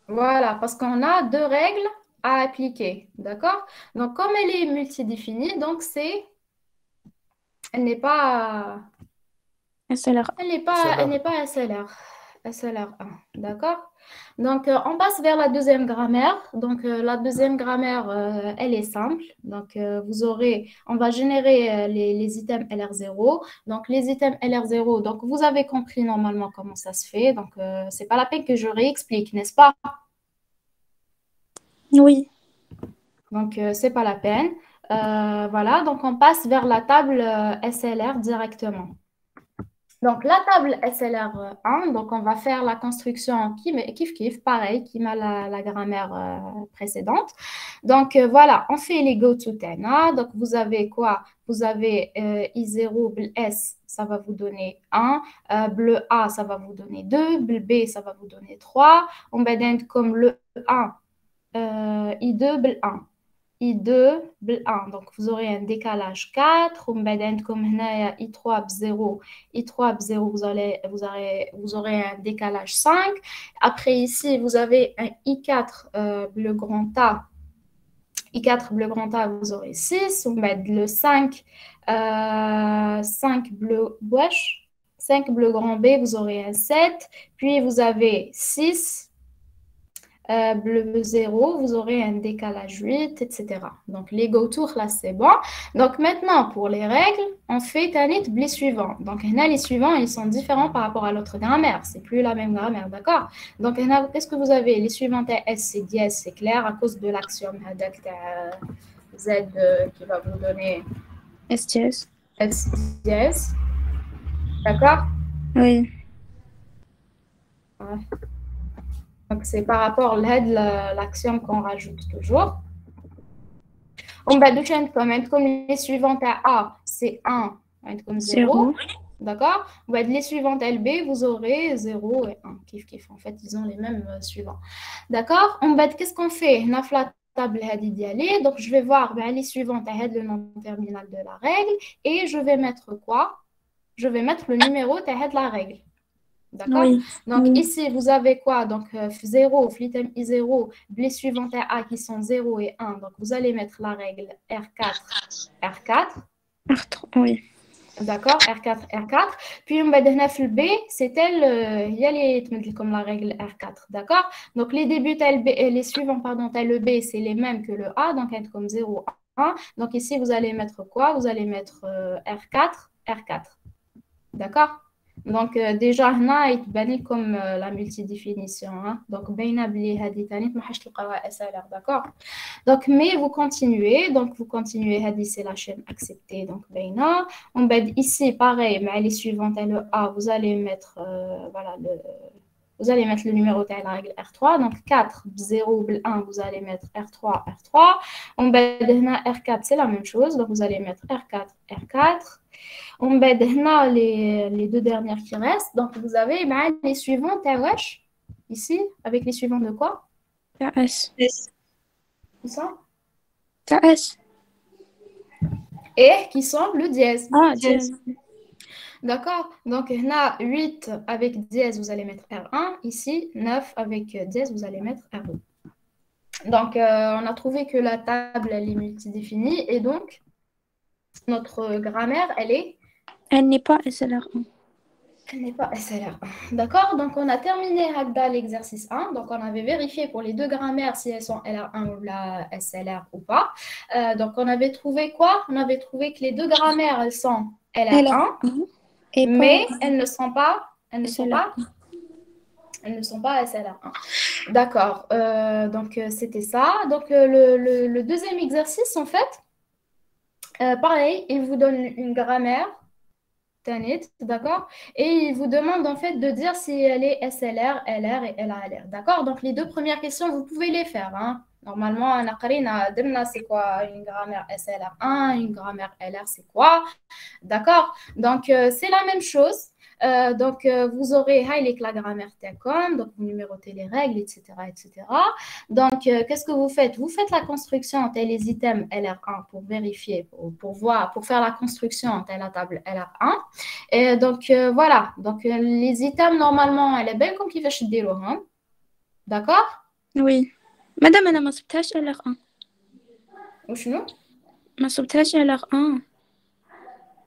Voilà, parce qu'on a deux règles à appliquer. D'accord? Donc, comme elle est multidéfinie, donc elle n'est pas SLR. elle n'est pas SLR. SLR1. D'accord? Donc, on passe vers la deuxième grammaire. Donc, la deuxième grammaire, elle est simple. Donc, on va générer les items LR0. Donc, les items LR0, donc vous avez compris normalement comment ça se fait. Donc, c'est pas la peine que je réexplique, n'est-ce pas? Oui. Donc, c'est pas la peine. Voilà, donc on passe vers la table SLR directement. Donc, la table SLR1, donc on va faire la construction kiff, pareil, qui m'a la grammaire précédente. Donc, voilà, on fait les go-to-10. Donc, vous avez quoi? Vous avez I0, bleu S, ça va vous donner 1. Bleu A, ça va vous donner 2. Bleu B, ça va vous donner 3. On va donner comme le 1, I2, bleu 1. I2 1. Donc, vous aurez un décalage 4. Comme I3 0. I3 0, vous aurez un décalage 5. Après, ici, vous avez un I4 bleu grand A. I4 bleu grand A, vous aurez 6. On met le 5. 5 bleu wesh. 5 bleu grand B, vous aurez un 7. Puis, vous avez 6. Bleu 0, vous aurez un décalage 8, etc. Donc, les go-tours, là, c'est bon. Donc, maintenant, pour les règles, on fait les suivants. Donc, les suivants, ils sont différents par rapport à l'autre grammaire. C'est plus la même grammaire, d'accord? Donc, qu'est-ce que vous avez? Les suivants, S, c'est dièse, c'est clair, à cause de l'axiome Z qui va vous donner S dièse. S dièse. D'accord? Oui. Ouais. Donc, c'est par rapport à l'axiome qu'on rajoute toujours. On va comme les suivantes à A, c'est 1, comme 0. D'accord? On va les suivantes à LB, vous aurez 0 et 1. Kiff. En fait, ils ont les mêmes suivants. D'accord? On va qu'est-ce qu'on fait? On a la table d'y aller. Donc, je vais voir les suivantes à le nom terminal de la règle. Et je vais mettre quoi? Je vais mettre le numéro de la règle. D'accord? Oui. Donc, ici, vous avez quoi? Donc, 0, l'item I0, les suivantes A qui sont 0 et 1. Donc, vous allez mettre la règle R4, R4. R3, oui. D'accord? R4, R4. Puis, on va dire le B, c'est elle, il y a comme la règle R4. D'accord? Donc, les débuts, les suivants, pardon, le B, c'est les mêmes que le A. Donc, être comme 0, 1. Donc, ici, vous allez mettre quoi? Vous allez mettre R4, R4. D'accord? Donc, déjà, هنا يتبان comme la multidéfinition. Hein? Donc, بينا بلي هذه تاني ما حاش تلقاوها SLR, d'accord? Donc, mais vous continuez. Donc, vous continuez. هذه c'est la chaîne acceptée. Donc, بينا. On va ici, pareil, mais les suivantes, le A, vous allez mettre, voilà, vous allez mettre le numéro de la règle R3. Donc, 4, 0, 1, vous allez mettre R3, R3. On va R4, c'est la même chose. Donc, vous allez mettre R4, R4. On va les deux dernières qui restent. Donc, vous avez les suivants, ici, avec les suivants de quoi? KS. Qui sont? KS. Et qui sont le dièse. Ah, dièse. D'accord? Donc, là, 8 avec dièse, vous allez mettre R1. Ici, 9 avec dièse, vous allez mettre R2. Donc, on a trouvé que la table, elle est multidéfinie. Et donc, notre grammaire, Elle n'est pas SLR1. elle n'est pas SLR1. D'accord? Donc, on a terminé Hagda l'exercice 1. Donc, on avait vérifié pour les deux grammaires si elles sont LR1 ou la SLR ou pas. Donc, on avait trouvé quoi? On avait trouvé que les deux grammaires, elles sont LR1, Et mais pas elles ne sont pas SLR1. SLR1. D'accord. Donc, c'était ça. Donc, le deuxième exercice, en fait, pareil, il vous donne une grammaire. D'accord? Et il vous demande en fait de dire si elle est SLR, LR et LALR. D'accord? Donc les deux premières questions, vous pouvez les faire. Hein. Normalement, c'est quoi une grammaire SLR1, une grammaire LR, c'est quoi? D'accord? Donc c'est la même chose. Donc vous aurez avec la grammaire TECOM, donc vous numérotez les règles, etc. etc. Donc qu'est-ce que vous faites? Vous faites la construction tel les items LR1 pour vérifier, pour voir, pour faire la construction tel la table LR1. Et donc voilà, donc les items normalement, elle est belle comme qui fait chez Delohan. D'accord? Oui. Madame, أنا ما صبتهاش LR1. وشنو؟ ما صبتهاش LR1.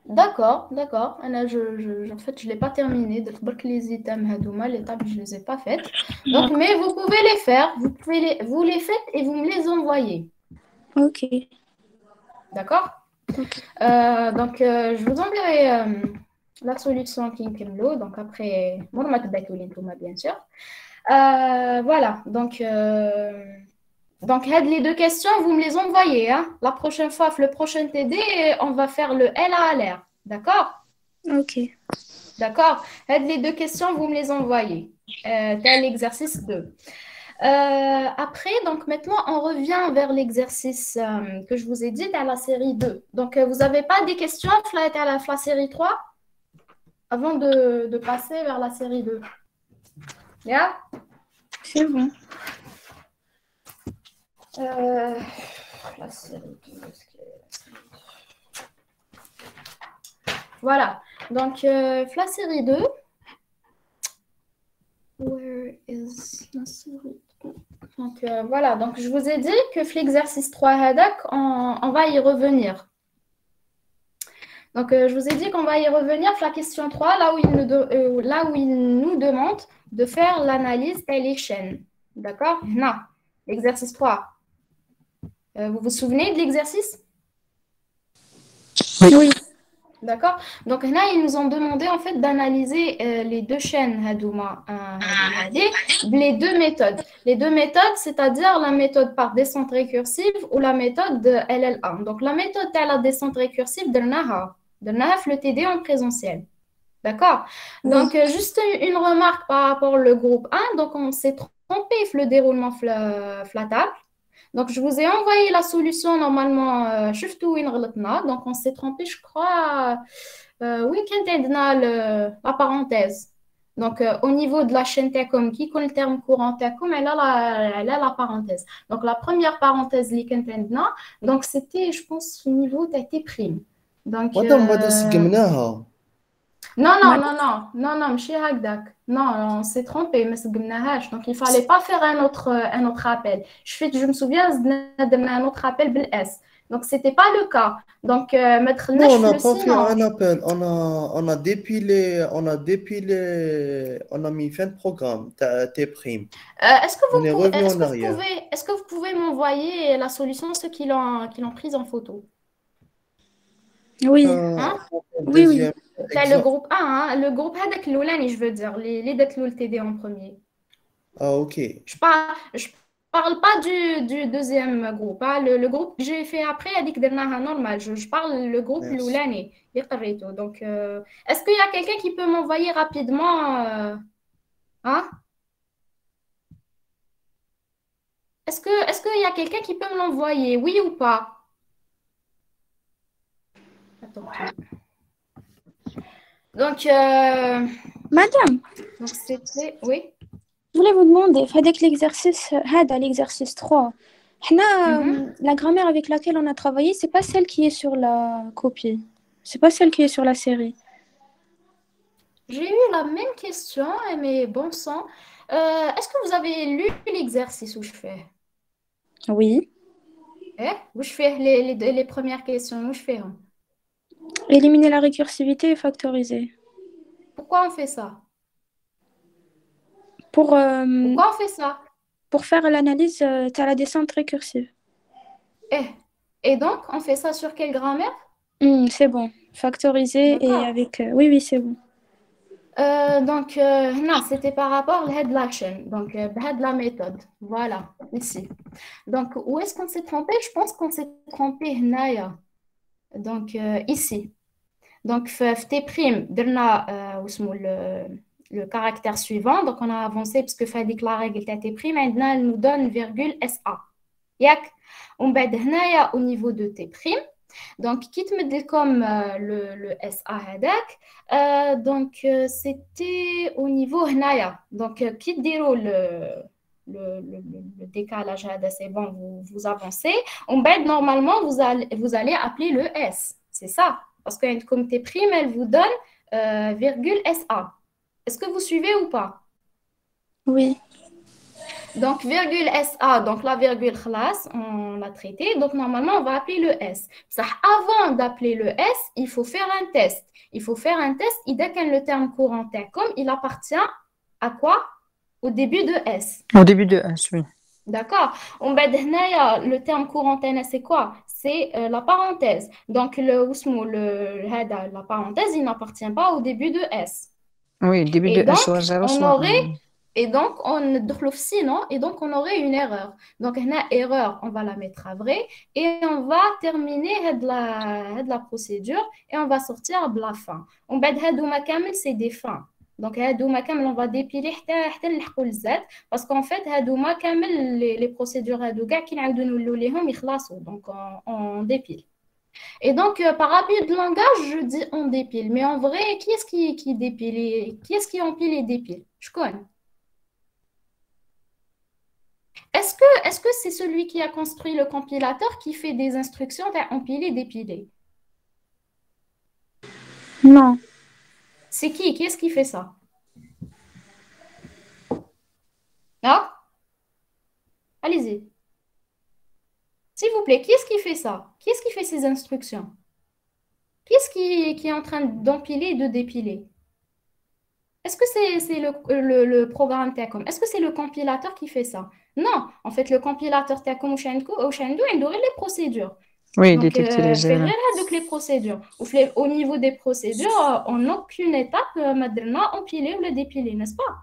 D'accord. En fait, je ne l'ai pas terminé. Donc, les items hadouma, les tables, je ne les ai pas faites. Donc, mais vous pouvez les faire. Vous les faites et vous me les envoyez. Ok. D'accord? Ok. Donc, je vous enverrai la solution qui est donc après, moi, bien sûr. Voilà. Donc, les deux questions, vous me les envoyez. Hein? La prochaine fois, le prochain TD, on va faire le LALR. D'accord? Ok. D'accord? Les deux questions, vous me les envoyez. Tel exercice 2. Après, donc maintenant, on revient vers l'exercice que je vous ai dit à la série 2. Donc, vous n'avez pas des questions à la série 3 avant de passer vers la série 2. Yeah? C'est bon. La série 2. Voilà. Donc, la série 2. Where is la série 2? Donc, voilà. Donc, je vous ai dit que l'exercice 3 Hadak, on va y revenir. Donc, je vous ai dit qu'on va y revenir sur la question 3, là où il nous demande de faire l'analyse et les chaînes. D'accord? Non. L'exercice 3. Vous vous souvenez de l'exercice? Oui. D'accord? Donc là, ils nous ont demandé en fait d'analyser les deux chaînes Hadouma, les deux méthodes. Les deux méthodes, c'est-à-dire la méthode par descente récursive ou la méthode de LL1. Donc la méthode de la descente récursive de le TD en présentiel. D'accord? Oui. Donc juste une remarque par rapport au groupe 1. Donc on s'est trompé le déroulement table. Donc, je vous ai envoyé la solution normalement. Donc, on s'est trompé, je crois. Oui, quand on a la parenthèse. Donc, au niveau de la chaîne TECOM, qui connaît le terme courant TECOM, elle a la parenthèse. Donc, la première parenthèse, donc c'était, je pense, au niveau de T'. Donc, non, ماشي هكذاك. Non, on s'est trompé, mais c'est donc il fallait pas faire un autre appel. Je me souviens d'un un autre appel بالS. Donc c'était pas le cas. Donc ما دخلناش Non, on n'a في pas le fait sinon. un appel. On a mis fin de programme, T'. Est-ce que On est revenu en arrière. est-ce que vous pouvez m'envoyer la solution ceux qui l'ont prise en photo? Oui. Hein? Oui, oui. C'est le groupe 1, hein? Le groupe هذاك الأولاني, je veux dire, les داتلو le TD en premier. Ah, ok. Je parle pas du deuxième groupe. Hein. Le groupe que j'ai fait après a dit que درناها normal. Je parle le groupe Merci. l'Oulani. Donc, est-ce qu'il y a quelqu'un qui peut m'envoyer rapidement hein? Est-ce qu'il y a quelqu'un qui peut me l'envoyer? Oui ou pas? Attends. Donc, Madame, donc c'était... Oui? je voulais vous demander, avec l'exercice 3, la grammaire avec laquelle on a travaillé, c'est pas celle qui est sur la copie. C'est pas celle qui est sur la série. J'ai eu la même question, mais bon sang. Est-ce que vous avez lu l'exercice où je fais? Oui. Où je fais les premières questions, où je fais, hein? Éliminer la récursivité et factoriser. Pourquoi on fait ça? Pour, Pourquoi on fait ça? pour faire l'analyse, tu as la descente récursive. Eh. Et donc, on fait ça sur quelle grammaire? C'est bon. Factoriser et D'accord. avec... oui, oui, c'est bon. Donc, non, c'était par rapport à head l'action. Donc, de la méthode. Voilà, ici. Donc, où est-ce qu'on s'est trompé? Je pense qu'on s'est trompé, Naya. Donc, ici. Donc, T', درنا واسمو le caractère suivant. Donc, on a avancé parce que فهاديك la règle تاع T', maintenant, elle nous donne virgule SA. ياك ومن بعد هنايا au niveau de T'. Donc, qui te met comme le SA هذاك donc c'était au niveau هنايا. Donc, qui te diro le décalage هذا, c'est bon, vous avancez. En bas, normalement, vous allez appeler le S. C'est ça. Parce que comme T', elle vous donne virgule SA. Est-ce que vous suivez ou pas? Oui. Donc, virgule SA, donc la virgule classe, on l'a traité. Donc, normalement, on va appeler le S. Ça, avant d'appeler le S, il faut faire un test. Il faut faire un test. Dès que le terme courant comme il appartient à quoi? Au début de S. Au début de S, oui. D'accord. Le terme courant, c'est quoi? C'est la parenthèse. Donc, la parenthèse, il n'appartient pas au début de S. Oui, début Et de S, donc, soit 0, on soit aurait 1. et donc, on aurait une erreur. Donc, erreur, on va la mettre à vrai et on va terminer la procédure et on va sortir de la fin. On va c'est des fins. Donc, on va dépiler parce qu'en fait, les procédures donc on dépile. Et donc, par habit de langage, je dis on dépile. Mais en vrai, qui est-ce qui dépile? Qui est-ce qui empile et dépile? Je connais. Est-ce que c'est celui qui a construit le compilateur qui fait des instructions à empiler, dépiler? Non. C'est qui? Qui est-ce qui fait ça? Ah? Allez-y. S'il vous plaît, qui est-ce qui fait ça? Qui est-ce qui fait ces instructions? Qui est-ce qui est en train d'empiler et de dépiler? Est-ce que c'est le programme Tacom? Est-ce que c'est le compilateur qui fait ça? Non, en fait, le compilateur Tacom ou Shendu, il aurait les procédures. Oui, Donc, détecter les faire erreurs. donc les procédures. Au niveau des procédures, en aucune étape, madrena empiler ou le dépiler, n'est-ce pas?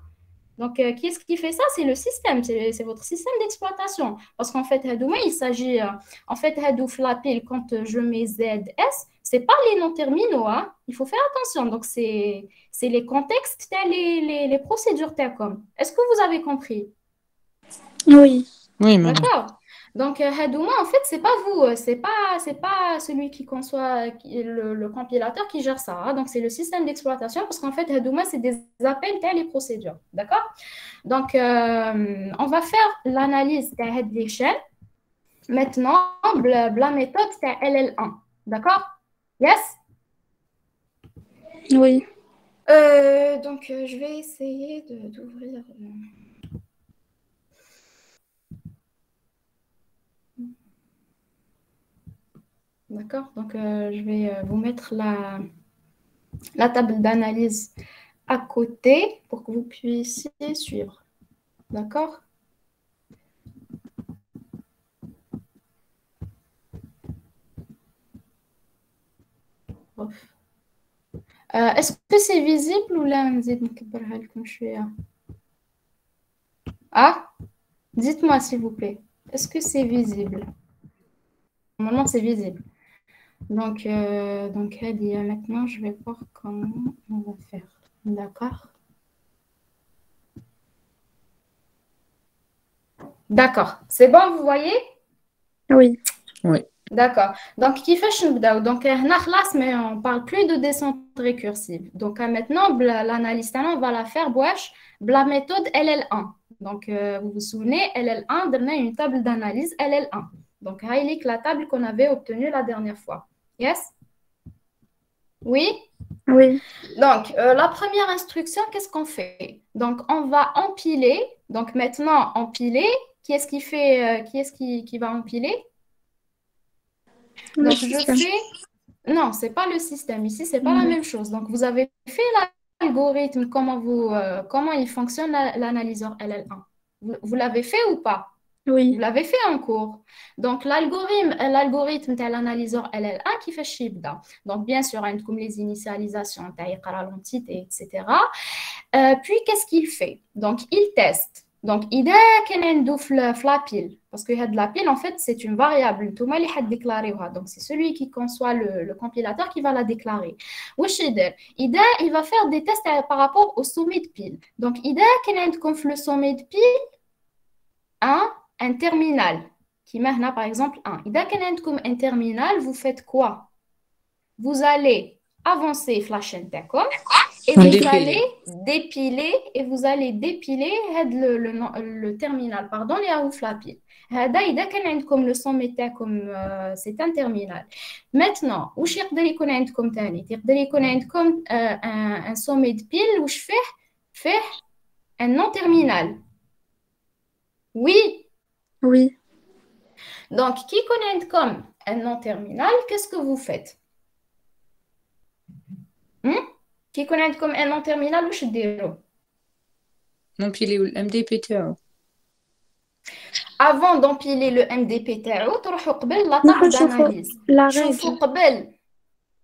Donc, qui est-ce qui fait ça? C'est le système, c'est votre système d'exploitation. Parce qu'en fait, il s'agit, en fait, la pile, quand je mets ZS, c'est pas les noms terminaux, hein. Il faut faire attention. Donc, c'est les contextes, les procédures TECOM. Est-ce que vous avez compris? Oui. Oui, madame. D'accord. Donc, Hadouma, en fait, c'est pas vous, c'est pas celui qui conçoit le compilateur qui gère ça, hein. Donc, c'est le système d'exploitation parce qu'en fait, Hadouma, c'est des appels tels les procédures. D'accord? Donc, on va faire l'analyse de l'échelle. Maintenant, la méthode, c'est LL1. D'accord? Yes? Oui. Donc, je vais essayer d'ouvrir. D'accord? Donc, je vais vous mettre la table d'analyse à côté pour que vous puissiez suivre. D'accord? Est-ce que c'est visible ou là, ah, dites-moi s'il vous plaît. Est-ce que c'est visible? Normalement, c'est visible. Donc, maintenant, je vais voir comment on va faire. D'accord? D'accord. C'est bon, vous voyez? Oui. Oui. D'accord. Donc, qui fait donc, mais on ne parle plus de descente récursive. Donc, maintenant, l'analyse talent, on va la faire la méthode LL1. Donc, vous vous souvenez, LL1, on a une table d'analyse LL1. Donc, c'est la table qu'on avait obtenue la dernière fois. Yes? Oui. Oui. Donc, la première instruction, qu'est-ce qu'on fait? Donc, on va empiler. Donc, maintenant, empiler. Qui est-ce qui fait, qui va empiler? Le Donc, je système. fais. Non, c'est pas le système. Ici, c'est pas la Mhm. même chose. Donc, vous avez fait l'algorithme, comment il fonctionne l'analyseur LL1. Vous l'avez fait ou pas? Vous Oui. l'avez fait en cours. Donc, l'algorithme de l'analyseur LL1 qui fait Shibda. Donc, bien sûr, on a comme les initialisations, l'entité, etc. Puis, qu'est-ce qu'il fait? Donc, il teste. Donc, il a la pile, parce que la pile, en fait, c'est une variable. Donc, c'est celui qui conçoit le compilateur qui va la déclarer. Il va faire des tests par rapport au sommet de pile. Donc, comme le sommet de pile, un terminal, qui maintenant, par exemple, un. Comme un terminal, vous faites quoi? Vous allez avancer flash d'accord? Et vous allez dépiler le terminal, pardon, les aouf la pile. Comme le son méta comme c'est un terminal. Maintenant, où je يقدر comme تاني comme un sommet de pile où je fais un non terminal. Oui. Oui. Donc, qui connaît comme un non terminal, qu'est-ce que vous faites? Qui connaît comme un non terminal ou je dirais? نمبيليو الام دي بي تاعو. Avant d'empiler le MDP تاعو تروحوا قبل la table d'analyse. la تشوفوا règle. قبل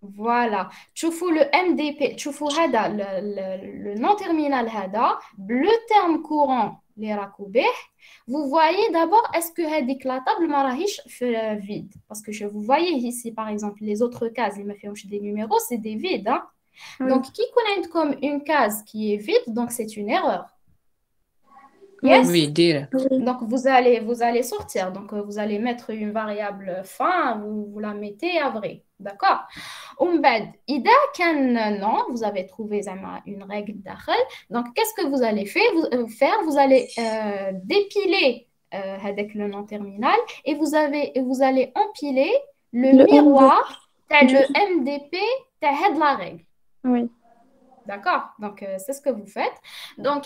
voilà تشوفوا le MDP تشوفوا هذا le non terminal هذا le terme courant اللي راكو به. Vous voyez d'abord est-ce que هذيك la table ما راهيش vide parce que je vous voyez ici par exemple les autres cases اللي ما فيهمش des numéros c'est des vides hein? Oui. Donc qui connaît comme une case qui est vide donc c'est une erreur. Yes. Oui, dire. Donc, vous allez sortir. Donc, vous allez mettre une variable fin, vous la mettez à vrai. D'accord? إذا كان non, vous avez trouvé une règle داخل. Donc, qu'est-ce que vous allez faire? Vous allez dépiler avec le non terminal et vous allez empiler le miroir le MDP de la règle. Oui. D'accord? Donc, c'est ce que vous faites. Donc,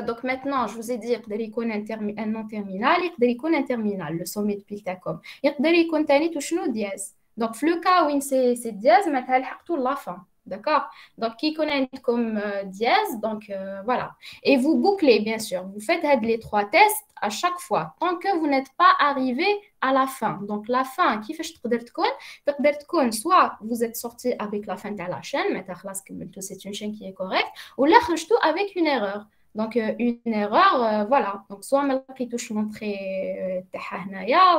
donc maintenant, je vous ai dit un non terminal, un terminal, le sommet de Piltacom. Dièse. Donc, le cas où c'est dièse, mais tout la fin. D'accord? Donc, qui connaît comme dièse, donc voilà. Et vous bouclez, bien sûr. Vous faites les 3 tests à chaque fois, tant que vous n'êtes pas arrivé à la fin. Donc, la fin, qui fait soit vous êtes sorti avec la fin de la chaîne, mais c'est une chaîne qui est correcte, ou là, avec une erreur. Donc, une erreur, voilà. Donc, soit je touche montrer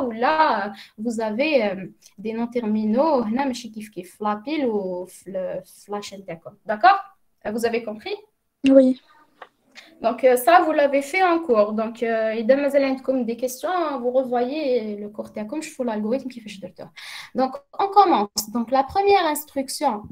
ou là, vous avez des noms terminaux, la pile ou la chaîne. D'accord? Vous avez compris? Oui. Donc, ça, vous l'avez fait en cours. Donc, إذا comme des questions, vous revoyez le cours comme je fais l'algorithme qui fait chez docteur. Donc, on commence. Donc, la première instruction,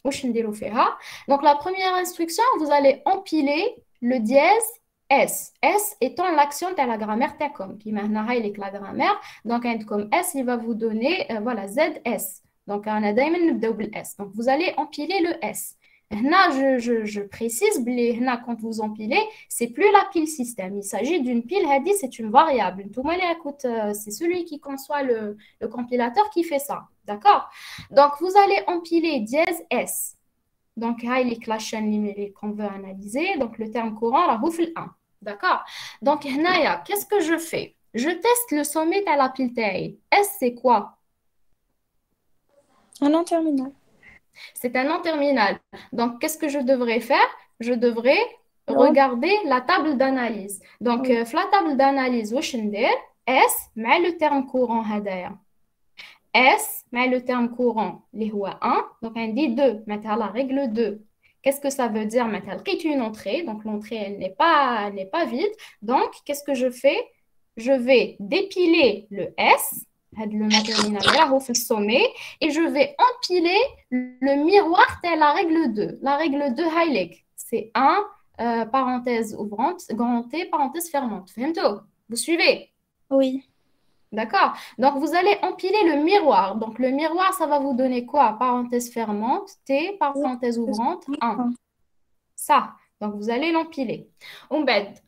donc, la première instruction, vous allez empiler le dièse S. S étant l'action de la grammaire TACOM, qui maintenant est la grammaire. Donc, comme S, il va vous donner, voilà, ZS. Donc, on a double S. Donc, vous allez empiler le S. Là, je précise, quand vous empilez, c'est plus la pile système. Il s'agit d'une pile, c'est une variable. C'est celui qui conçoit le compilateur qui fait ça. D'accord? Donc, vous allez empiler dièse S. Donc, la chaîne qu'on veut analyser. Donc, le terme courant, la roufle 1. D'accord? Donc, qu'est-ce que je fais? Je teste le sommet à la pile taille. S, c'est quoi? Un non terminal. C'est un non terminal. Donc, qu'est-ce que je devrais faire? Je devrais regarder la table d'analyse. Donc, la table d'analyse, S, mais le terme courant, S, mais le terme courant, les 1. Donc, on dit 2, mettre la règle 2. Qu'est-ce que ça veut dire? Mettre une entrée. Donc, l'entrée, elle n'est pas vide. Donc, qu'est-ce que je fais? Je vais dépiler le S. Le terminal là au sommet et je vais empiler le miroir de la règle 2. La règle 2 highlight, c'est 1 parenthèse ouvrante, grand T, parenthèse fermante. Vous suivez? Oui. D'accord? Donc, vous allez empiler le miroir. Donc, le miroir, ça va vous donner quoi? Parenthèse fermante, T, parenthèse ouvrante, 1. Ça. Donc, vous allez l'empiler.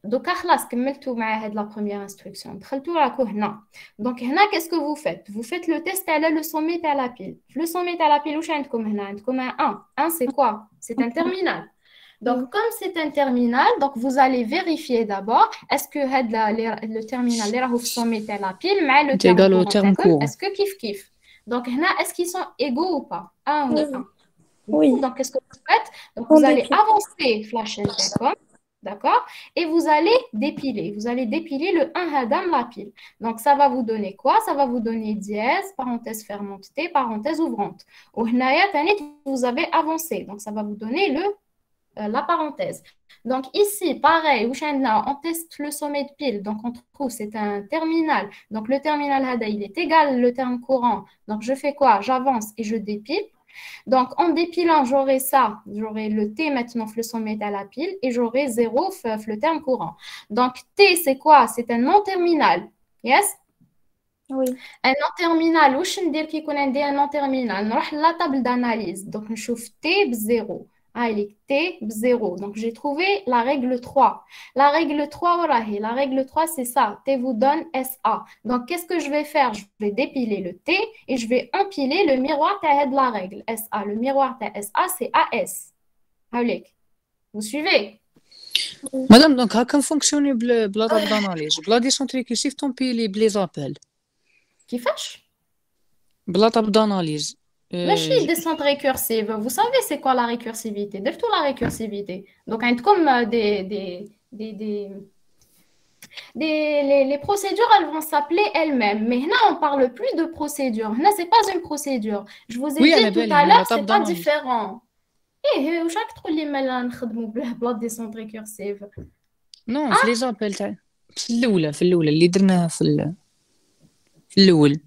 Donc, خلاص كملتوا مع هاد la première instruction. دخلتوا راكو هنا. Donc, هنا, qu'est-ce que vous faites? Vous faites le test à le sommet à la pile. Le sommet à la pile, واش عندكم هنا؟ عندكم un 1. 1, c'est quoi? C'est un terminal. Donc, comme c'est un terminal, donc vous allez vérifier d'abord, est-ce que le terminal, les rahou sommet à la pile, mais le terme courant, est-ce que kif? Donc, هنا, est-ce qu'ils sont égaux ou pas? 1 ou 1. Oui. Donc, qu'est-ce que vous faites? Donc, vous allez avancer flash d'accord? Et vous allez dépiler. Vous allez dépiler le 1 hadam la pile. Donc, ça va vous donner quoi? Ça va vous donner dièse, parenthèse fermante, T, parenthèse ouvrante. Au hnaya, vous avez avancé. Donc, ça va vous donner la parenthèse. Donc, ici, pareil, on teste le sommet de pile. Donc, on trouve c'est un terminal. Donc, le terminal hada, il est égal le terme courant. Donc, je fais quoi? J'avance et je dépile. Donc, en dépilant, j'aurai ça. J'aurai le T maintenant, le sommet à la pile, et j'aurai 0, le terme courant. Donc, T, c'est quoi? C'est un non-terminal. Yes? Oui. Un non-terminal, où je dire qu'il connaît un non-terminal? On va la table d'analyse. Donc, je trouve T 0. Il est T 0. Donc, j'ai trouvé la règle 3. La règle 3, voilà, la règle 3, c'est ça. T vous donne SA. Donc, qu'est-ce que je vais faire? Je vais dépiler le T et je vais empiler le miroir de la règle SA. Le miroir de SA, c'est AS. Vous suivez? Madame, donc, comment fonctionne la table d'analyse? La descente récursive, t'empiles les appels. Qui fâche? La table d'analyse. Machine descente récursive. Vous savez c'est quoi la récursivité? De tout la récursivité. Donc, comme les procédures, elles vont s'appeler elles-mêmes. Mais là, on ne parle plus de procédure. Là, ce n'est pas une procédure. Je vous ai dit tout à l'heure, ce n'est pas différent. Et chaque truc, les malins, la descente récursive. Non, les appels. في الأولى اللي درناها في الأول.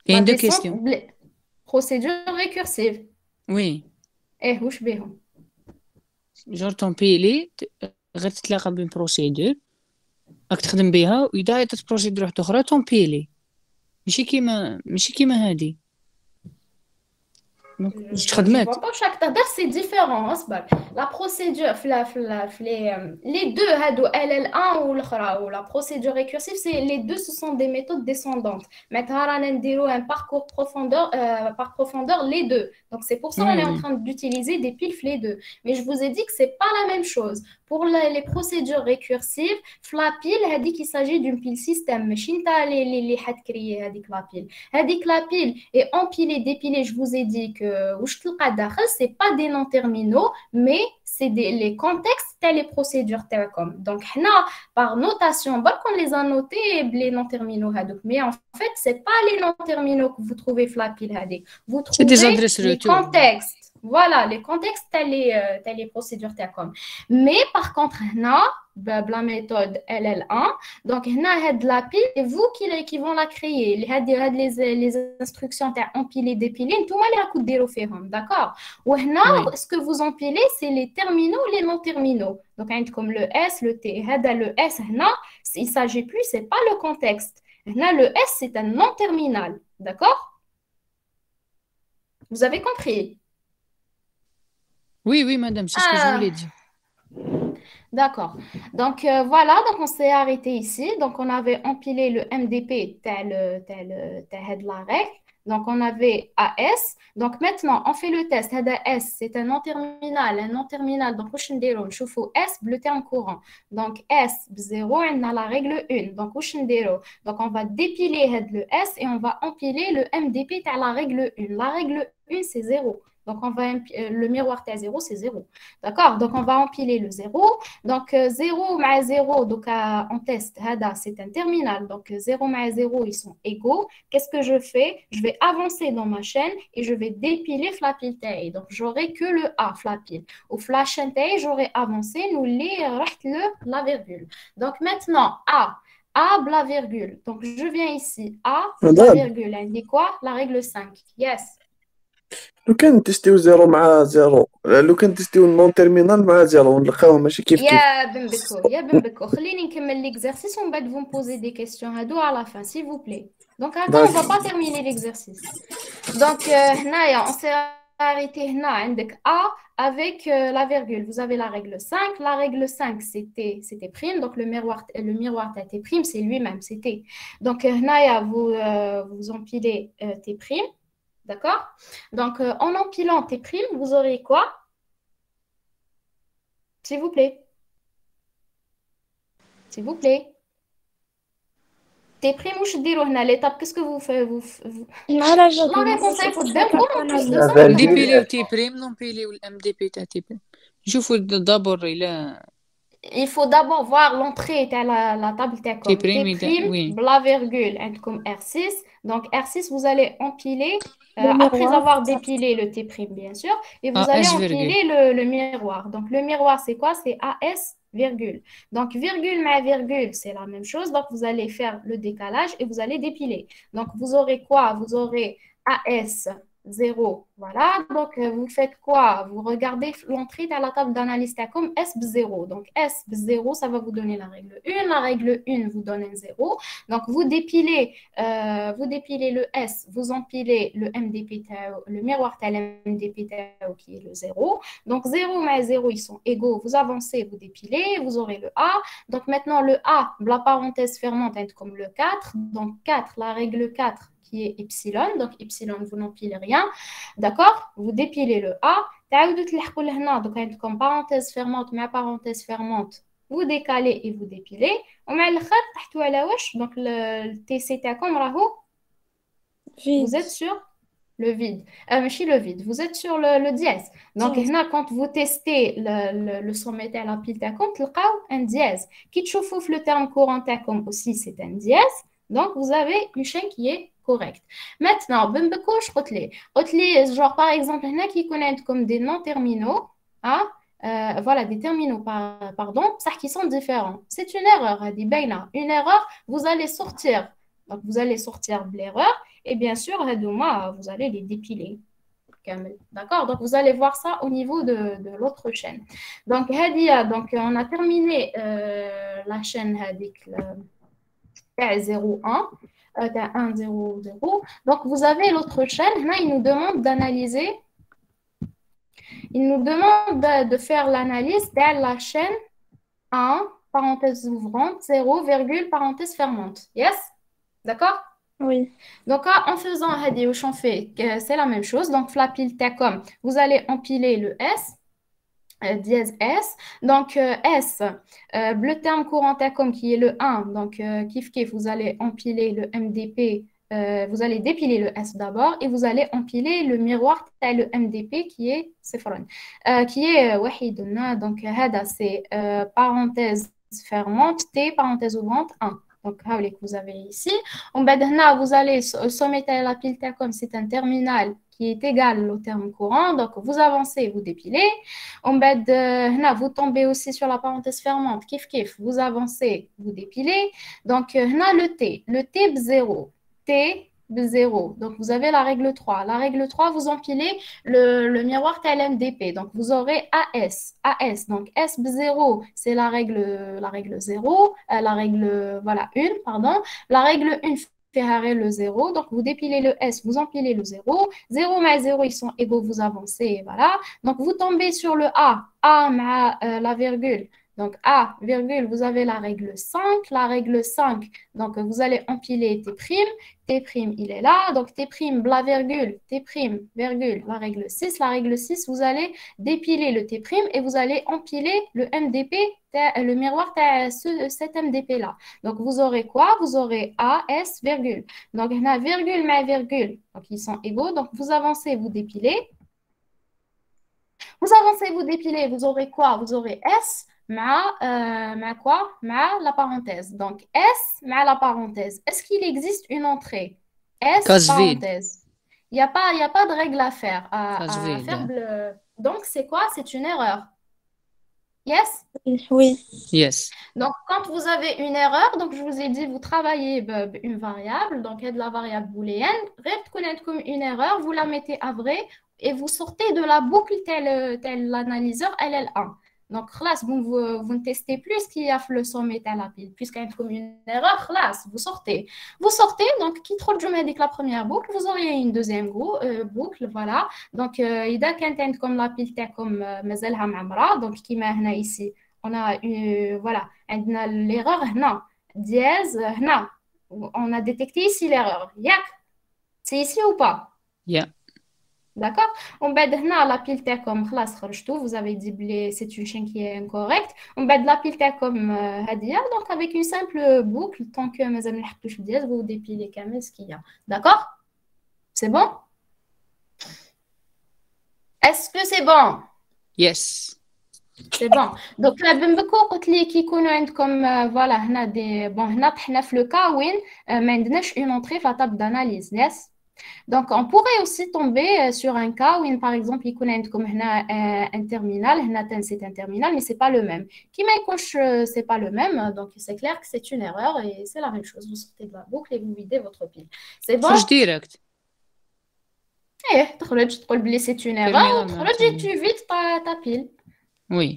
Il y a deux questions. Procédure récursive. Oui. واش بيهم؟ genre تمبيلي غير تتلاقى بين بروسيدور راك تخدم بها وإذا عطات بروسيدور واحدة أخرى تمبيلي ماشي كيما هادي Je vois pas chaque tadar, c'est différent. La procédure, les deux, LL1 ou la procédure récursive, les deux, ce sont des méthodes descendantes. Maintenant, on a un parcours par profondeur, les deux. Donc, c'est pour ça qu'on est en train d'utiliser des piles les deux. Mais je vous ai dit que c'est pas la même chose. Pour les procédures récursives, la pile, elle dit qu'il s'agit d'une pile système. Mais chinta les had créé la pile est empilée, dépilée. Je vous ai dit que c'est pas des non-terminaux, mais c'est les contextes tels les procédures télécom. Donc, par notation, on les a notés les non-terminaux. Mais en fait, c'est pas les non-terminaux que vous trouvez la pile. Vous trouvez les contextes. Voilà, les contextes tels les procédures télécom. Mais par contre, la méthode LL1, donc la pile, c'est vous qui vont la créer. Les instructions empiler, dépiler, tout le monde les a d'accord? Ou ce que vous empilez, c'est les terminaux, les non-terminaux. Donc, comme le S, le T, le S, il ne s'agit plus, ce n'est pas le contexte. Le S, c'est un non-terminal, d'accord? Vous avez compris? Oui, madame, c'est ce que je voulais dire. D'accord. Donc, voilà, donc on s'est arrêté ici. Donc, on avait empilé le MDP tel la règle. Donc, on avait AS. Donc, maintenant, on fait le test. S, c'est un non-terminal. Un non-terminal. Donc, on chauffe S, le terme courant. Donc, S, 0, on a la règle 1. Donc, donc, on va dépiler le S et on va empiler le MDP à la règle 1. La règle 1, c'est 0. Donc, le miroir T à 0, c'est 0. D'accord? Donc, on va empiler le 0. Donc, 0 à 0, donc en test, c'est un terminal. Donc, 0 à 0, ils sont égaux. Qu'est-ce que je fais? Je vais avancer dans ma chaîne et je vais dépiler la pile T. Donc, j'aurai que le A, la pile. Au flash T, j'aurai avancé, nous la virgule. Donc, maintenant, A, la virgule. Donc, je viens ici. A, la virgule. Elle dit quoi? La règle 5. Yes. لو كان نتيستيو زيرو مع زيرو، لو كان نتيستيو نون تيرمينال مع زيرو ونلقاوه ماشي كيف كيف. يا بن بكو خليني نكمل l'exercice ومن بعد vous me posez des questions هادو à la fin s'il vous plaît. Donc attends, on va pas terminer l'exercice. Donc هنايا on s'est arrêté هنا عندك A avec la virgule. Vous avez la règle 5. La règle 5 c'était prime, donc le miroir T prime c'est lui-même, c'était. Donc هنايا vous empilez T prime, d'accord? Donc en empilant T prime, vous aurez quoi? S'il vous plaît. S'il vous plaît. T prime واش ديروا هنا l'étape qu'est-ce que vous faites مع لا La réponse est قدامكم en plus de ça. نديبيليو تي بريم نمبيليو الام دي بي تاع تي بريم نشوفوا دابور الى Il faut d'abord voir l'entrée de la table T تي بريم prime, la virgule, comme R6. Donc R6, vous allez empiler, Le après miroir. avoir dépilé le T prime, bien sûr, et vous allez AS empiler le miroir. Donc le miroir, c'est quoi? C'est AS virgule. Donc virgule mais virgule, c'est la même chose. Donc vous allez faire le décalage et vous allez dépiler. Donc vous aurez quoi? Vous aurez AS 0. Voilà, donc vous faites quoi? Vous regardez l'entrée à la table d'analyse comme S0. Donc S0, ça va vous donner la règle 1. La règle 1 vous donne un 0. Donc vous dépilez le S, vous empilez le MDP, le miroir tel MDP qui est le 0. Donc 0 mais 0, ils sont égaux. Vous avancez, vous dépilez, vous aurez le A. Donc maintenant le A, la parenthèse fermante est comme le 4. Donc 4, la règle 4, qui est epsilon, donc epsilon, vous n'empilez rien, d'accord? Vous dépilez le A, donc comme parenthèse fermante, ma parenthèse fermante, vous décalez et vous dépilez, donc le TC comme vous êtes sur le vide, le vide, vous êtes sur le dièse. Donc quand vous testez le sommet à la pile تاعكم تلقاو un dièse. Qui تشوفوا le terme courant تاعكم aussi c'est un dièse. Donc vous avez une chaîne qui est correcte. Maintenant, genre par exemple, il y en a qui connaissent comme des noms terminaux, hein? Voilà, des terminaux, pardon, ça qui sont différents. C'est une erreur, une erreur, vous allez sortir. Donc vous allez sortir de l'erreur et bien sûr, vous allez les dépiler. D'accord? Donc vous allez voir ça au niveau de l'autre chaîne. Donc, on a terminé la chaîne avec 0, 1. 1, 0, 0. Donc, vous avez l'autre chaîne. Là, il nous demande d'analyser. Il nous demande de faire l'analyse de la chaîne 1, parenthèse ouvrante, 0, virgule, parenthèse fermante. Yes? D'accord? Oui. Donc, en faisant on fait c'est la même chose. Donc, la pile Tacom, vous allez empiler le S. Dièse S. Donc, S, le terme courant Tacom qui est le 1, donc kiff kiff, vous allez empiler le MDP, vous allez dépiler le S d'abord et vous allez empiler le miroir, le MDP qui est Sefron, qui est Wahiduna. Donc, Hada, c'est parenthèse fermante, T, parenthèse ouvrante, 1. Donc, vous avez ici. Vous allez sommeter la pile Tacom, c'est un terminal qui est égal au terme courant. Donc, vous avancez, vous dépilez. Vous tombez aussi sur la parenthèse fermante. Kif kif, vous avancez, vous dépilez. Donc, le T 0. T 0. Donc, vous avez la règle 3. La règle 3, vous empilez le miroir TLMDP. Donc, vous aurez AS. AS. Donc, S0, c'est la règle 0. La règle, voilà, 1, pardon. La règle 1 fait le 0. Donc, vous dépilez le S, vous empilez le 0. 0 mais 0, ils sont égaux, vous avancez, voilà. Donc, vous tombez sur le A. A mais la virgule. Donc, A, virgule, vous avez la règle 5. La règle 5, donc vous allez empiler T'. T', il est là. Donc, T', la virgule, T', virgule, la règle 6. La règle 6, vous allez dépiler le T' et vous allez empiler le MDP, le miroir de cet MDP-là. Donc, vous aurez quoi? Vous aurez A, S, virgule. Donc, on a virgule mais virgule. Donc, ils sont égaux. Donc, vous avancez, vous dépilez. Vous avancez, vous dépilez. Vous aurez quoi? Vous aurez S. quoi? La parenthèse. Donc, S, la parenthèse. Est-ce qu'il existe une entrée? S, parenthèse. Il n'y a pas de règle à faire. Donc, c'est quoi? C'est une erreur. Yes? Oui. Yes. Donc, quand vous avez une erreur, donc je vous ai dit, vous travaillez une variable, donc il y a de la variable booléenne, comme une erreur, vous la mettez à vrai et vous sortez de la boucle tel l'analyseur LL1. Donc, classe, vous ne testez plus ce qu'il y a le sommet à la pile. Puisqu'il y a comme une erreur, classe, vous sortez. Vous sortez, donc, qui trop de avec la première boucle, vous auriez une deuxième boucle, voilà. Donc, il y a comme la pile, comme Mazelha Mamra, donc qui m'a ici. On a voilà, l'erreur, non, dièse, non. On a détecté ici l'erreur. Yak, c'est ici ou pas? Yeah. D'accord? On va dire la pile comme خلاص خرجتو, vous avez dit que c'est une chaîne qui est incorrecte. On va la pile comme هادية, donc avec une simple boucle, tant que مازال ما نحطوش dièse, vous dépilez كامل ce qu'il y a. D'accord? C'est bon? Est-ce que c'est bon? Yes. C'est bon. Donc là, بنبكو قلت لي كي يكونوا عندكم voilà هنا دي bon هنا طحنا في le cas وين ما عندناش une entrée في la table d'analyse. Yes? Donc, on pourrait aussi tomber sur un cas où, par exemple, il connaît comme un terminal, c'est un terminal, mais ce n'est pas le même. Qui m'accroche, ce n'est pas le même, donc c'est clair que c'est une erreur et c'est la même chose. Vous sortez de la boucle et vous videz votre pile. C'est bon? خرج direct. C'est une erreur, Terminal, tu vides ta pile. Oui.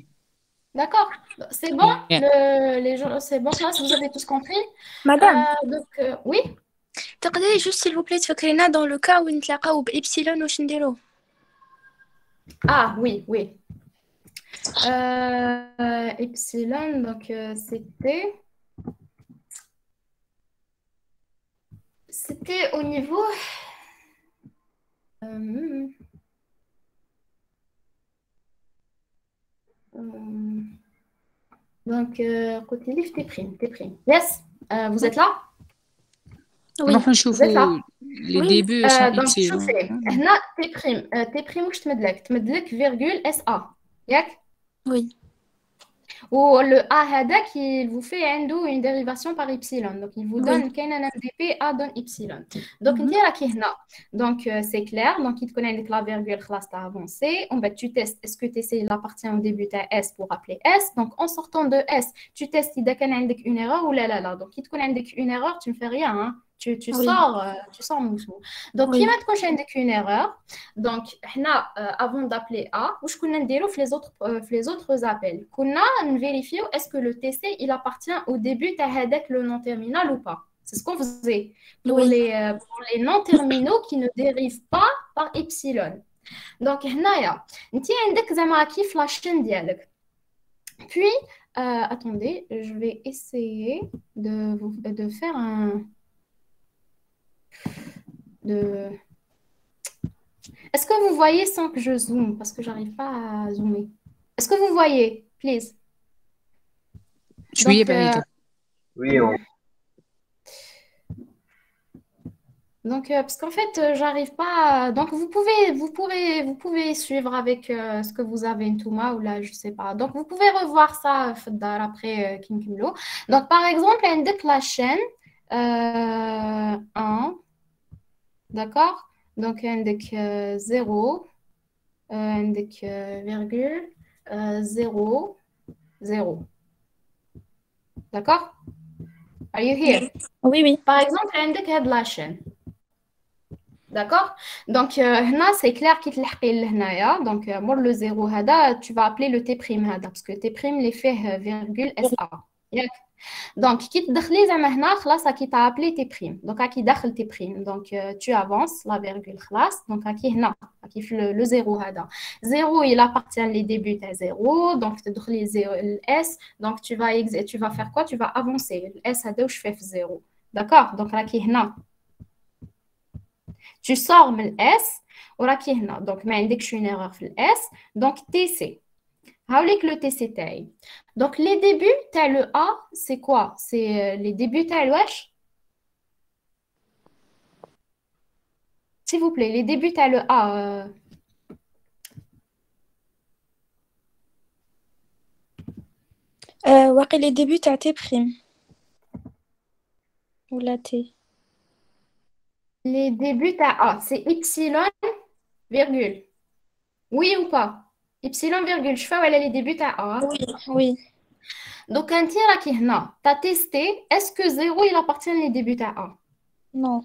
D'accord? C'est bon? Yeah. Les gens, c'est bon, là, vous avez tous compris? Madame, Donc, oui? تقدري juste s'il vous plaît تفكرينا dans le cas où نتلاقاو بإبسيلون واش نديرو؟ Ah, oui, oui. Epsilon, donc c'était au niveau donc côté livre T'. Yes, vous êtes là? Oui. نشوفوا Vous êtes là? les débuts sont donc ici. شوفي هنا T'. واش تمدلك virgule SA. ياك؟ Oui. Ou le A هذاك il vous fait une dérivation par epsilon. Donc il vous donne كاين un MDP A donne epsilon. Donc انت راكي هنا. Donc c'est clair. Donc il te connaît avec la virgule خلاص t'as avancé. On va tu testes est-ce que TC il appartient au début à S pour appeler S. Donc en sortant de S, tu testes إذا كان عندك une erreur ou là. Donc il te connaît avec une erreur, tu ne fais rien hein. Tu sors moussou. Donc, qui m'a dit avec une erreur. Donc, avant d'appeler A, où qu'on a les autres appels. Qu'on a vérifié est-ce que le TC il appartient au début avec le non terminal ou pas. C'est ce qu'on faisait pour les non terminaux qui ne dérivent pas par epsilon. Donc, هنايا انت عندك زعما كيف la chaîne ديالك. Puis, attendez, je vais essayer de faire Est-ce que vous voyez sans que je zoome? Parce que j'arrive pas à zoomer. Est-ce que vous voyez? Please. شوية بعيدة. Oui, Donc, parce qu'en fait, j'arrive pas. Donc, vous pouvez suivre avec ce que vous avez une Touma ou là, je sais pas. Donc, vous pouvez revoir ça après Kinkimlo. Donc, par exemple, indique la chaîne 1. D'accord? Donc, indique 0, indique virgule, 0, 0. D'accord? Are you here? Oui. Par exemple, indique la chaîne. D'accord? Donc, là, c'est clair qu'il te l'a Donc, moi, le 0, tu vas appeler le T', parce que T' l'effet virgule SA. Donc, qui te دخلي زعما هنا خلاص qui t'a appelé T'. Donc, qui دخل T'. Donc, tu avances la virgule خلاص. Donc, qui هنا qui le 0 هذا. 0, il appartient les débuts à 0. Donc, tu دخلي le S. Donc, tu vas faire quoi? Tu vas avancer. Le S هذا واش fait 0. D'accord? Donc, qui هنا tu sors le S وراكي هنا. Donc, ما عندكش une erreur في le S. Donc, TC. هاوليك le TC تاعي. Donc, les débuts, t'as le A, c'est quoi? C'est les débuts, t'as le wesh? S'il vous plaît, les débuts, t'as le A. واقي les débuts تاع T'. Ou la T. Les débuts, t'as A, c'est epsilon, virgule. Oui ou pas? Epsilon virgule, je fais les débuts à A. Oui, oui. Donc, un tir qui tu as testé, est-ce que 0 il appartient les débuts à A? Non.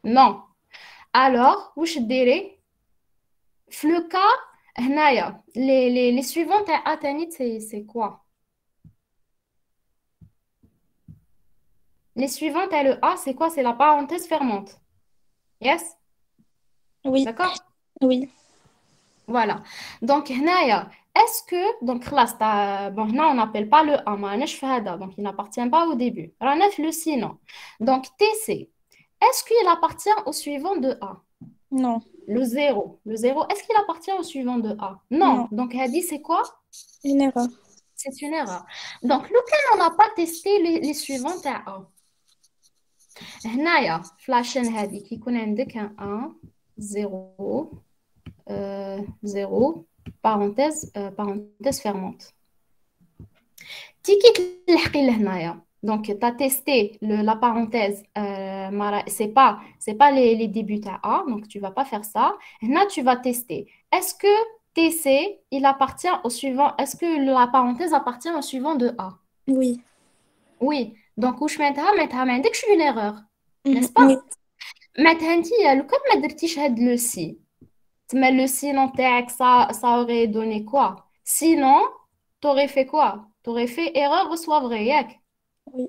Non. Alors, où je dirais, le cas, هنايا, les suivants à A tanit, c'est quoi? Les suivantes à le A, c'est quoi? C'est la parenthèse fermante. Yes? Oui, D'accord? oui. Voilà. Donc, هنايا, est-ce que, donc là, bon, là, on n'appelle pas le A, ما نش في هذا, donc il n'appartient pas au début. رانا في le sinon. Donc, TC, est-ce qu'il appartient au suivant de A? Non. Le 0. Le 0, est-ce qu'il appartient au suivant de A? Non. Non. Donc, Hadi, c'est quoi? Une erreur. C'est une erreur. Donc, lequel on n'a pas testé les suivantes à A? هنايا في la chaîne هذه كي يكون عندك un 1 0 0 parenthèse fermante. تيكي تلحقي لهنايا. Donc, tu as testé la parenthèse, c'est pas les débuts à A, donc tu vas pas faire ça. Là, tu vas tester. Est-ce que TC, il appartient au suivant, est-ce que la parenthèse appartient au suivant de A? Oui. Oui. Donc, où je mets une erreur, n'est-ce Oui. pas? معناتها انتيا لو كان ما درتيش هاد لو سي تما لو سينون تاعك ça aurait donné quoi? Sinon, t'aurais fait quoi? T'aurais fait erreur reçoit vrai, ياك؟ Oui.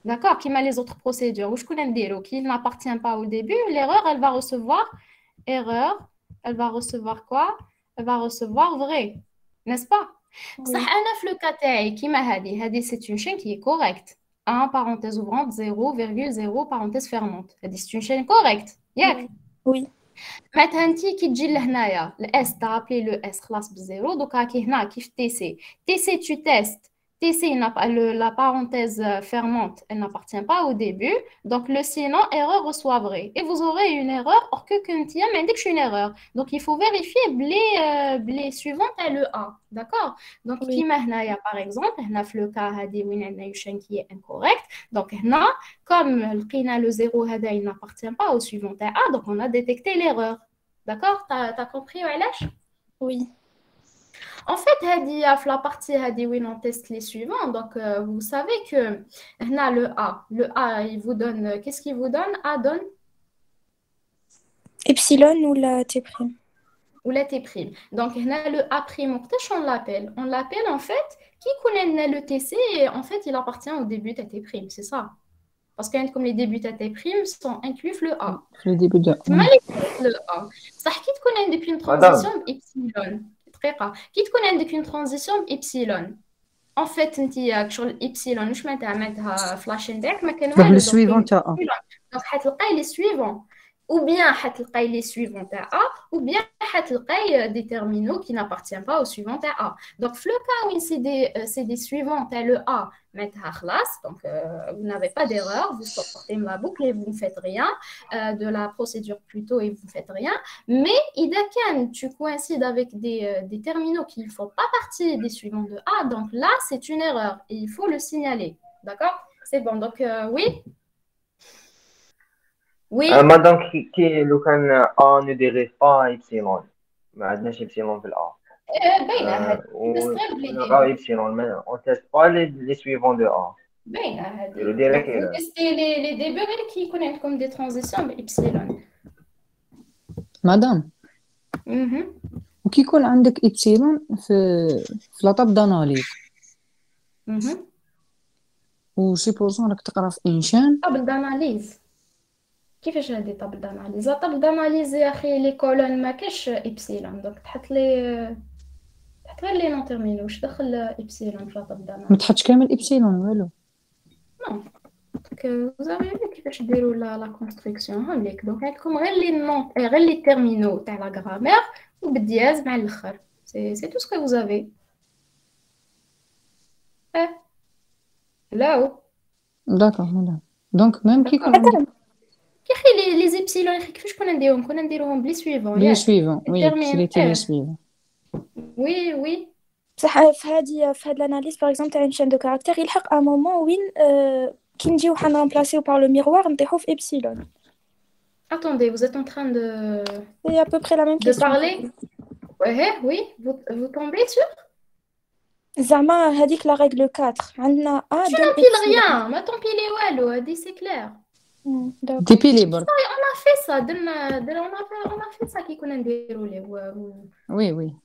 D'accord? Qui les autres procédures. Ou je connais dire qu'il n'appartient pas au début, l'erreur, elle va recevoir erreur, elle va recevoir quoi? Elle va recevoir vrai, n'est-ce pas? Ça, le cas تاعي كيما هذه c'est une chaîne qui est correcte. 1 parenthèse ouvrante 0,0 parenthèse fermante. C'est une chaîne correcte. ياك؟ Oui. معناتها انت كي تجي لهنايا الاس تابلي لو اس خلاص بزيرو دوكا كي هنا كيف تي سي tu testes TC, la parenthèse fermante, elle n'appartient pas au début. Donc, le sinon, erreur reçoit vrai. Et vous aurez une erreur, or que Kuntia m'indique que je suis une erreur. Donc, il faut vérifier les suivantes et le A. D'accord? Donc, Oui. par exemple, on a le cas qui est incorrect. Donc, comme le 0 il n'appartient pas au suivant A, donc on a détecté l'erreur. D'accord? T'as compris, Walash? Oui. En fait, la partie où on teste les suivants. Donc, vous savez que le A, il vous donne, qu'est-ce qu'il vous donne? A donne Epsilon ou la T'. Ou la T'. Donc, le A', on l'appelle. On l'appelle en fait, qui connaît le TC, en fait, il appartient au début de T', c'est ça. Parce que comme les débuts de T' sont inclus le A. Le début de le A. Ça, qui te connaît depuis une transition epsilon. كي تكون عندك une transition epsilon en fait انت شغل epsilon واش معناتها عملتها فلاشين داك ما كان تروح والو للسويفون تاع A. دونك حتلقاي لي سويفون ou bien حتلقاي لي سويفون تاع A ou bien حتلقاي des terminaux qui n'appartiennent pas au suivant تاع A. Donc le cas où c'est des suivants تاع le A معناتها خلاص donc vous n'avez pas d'erreur, vous sortez la boucle et vous ne faites rien de la procédure plutôt et vous ne faites rien. Mais إذا كان tu coïncides avec des terminaux qui ne font pas partie des suivants de A, donc là c'est une erreur et il faut le signaler. D'accord? C'est bon. Donc oui. Oui. مادام كي لو كان ا نو ديريف با ايبسيلون ما عندناش ايبسيلون في الأ باينه هذه ونلغاو ايبسيلون اون تيست با لي سويفون دو ا باينه هذه نديرو ديريكت vous testez les débuts غير كي يكون عندكم des transitions بإبسيلون. مدام وكي يكون عندك إبسيلون في لاطاب داناليز وسيبوزون راك تقرا في إنشان طابل داناليز. كيفاش هادي طابل داناليز؟ طابل داناليز يا اخي لي كولون ما كاش إبسيلون دونك تحط غير لي نون تيرمينو. واش دخل إبسيلون في طابل داناليز؟ ما تحطش كامل إبسيلون والو. نو دونك وزاري كيفاش ديروا لا كونستركسيون هاوليك. دونك عندكم غير لي نون غير لي تيرمينو تاع لا غرامير وبالدياز مع الاخر. سي تو سكو فوزافي. لا داكور مدام. دونك ميم كي يكون عندك كي اخي لي زيبسيلون اخي كيفاش كنا نديروهم بلي سويفون لي سويفون وي تريتي لي سويفون وي بصح في هاد الاناليز باغ اكزومبل تاع شين دو كاركتير يلحق ان مومون وين كي نجيو حنا نمبلاسيو بار لو ميروار نطيحو في إبسيلون. Attendez, vous êtes en train de C'est à peu près la même question. parler? Ouais, oui, vous tombez sur. زعما هذيك la règle 4 عندنا A Tu donne n'empiles epsilon. rien, ما تمبيلي والو, هادي c'est clair. D'accord. ديبيلي برك. On a fait ça, on a fait ça qui كنا نديرو ليه. وي وي.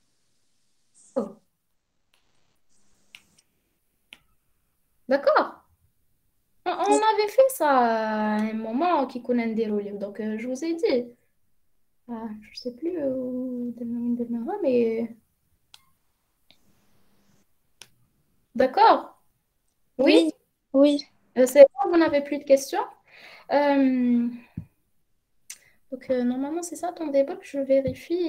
D'accord. On avait fait ça à un moment qui كنا نديرو ليه. Donc je vous ai dit. Je sais plus où mais d'accord. Oui. Oui. C'est bon, vous n'avez plus de questions. Donc normalement c'est ça ton débug. Je vérifie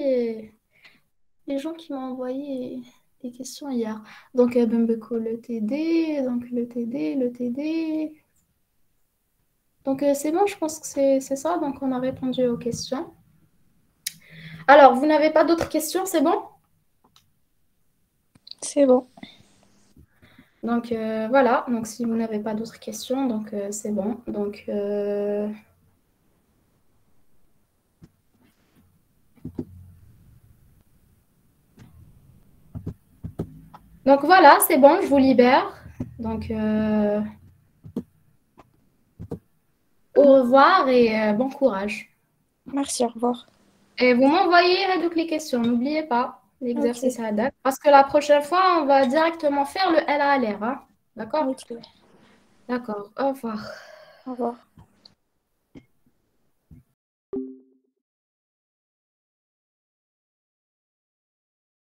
les gens qui m'ont envoyé des questions hier. Donc Bembeko le TD, donc le TD. Donc c'est bon, je pense que c'est ça. Donc on a répondu aux questions. Alors vous n'avez pas d'autres questions, c'est bon? C'est bon. Donc voilà, donc si vous n'avez pas d'autres questions, donc c'est bon. Donc voilà, c'est bon, je vous libère. Donc au revoir et bon courage. Merci, au revoir. Et vous m'envoyez donc les questions, n'oubliez pas l'exercice à date. Parce que la prochaine fois, on va directement faire le L à l'air. Hein? D'accord? Ok. D'accord, au revoir. Au revoir.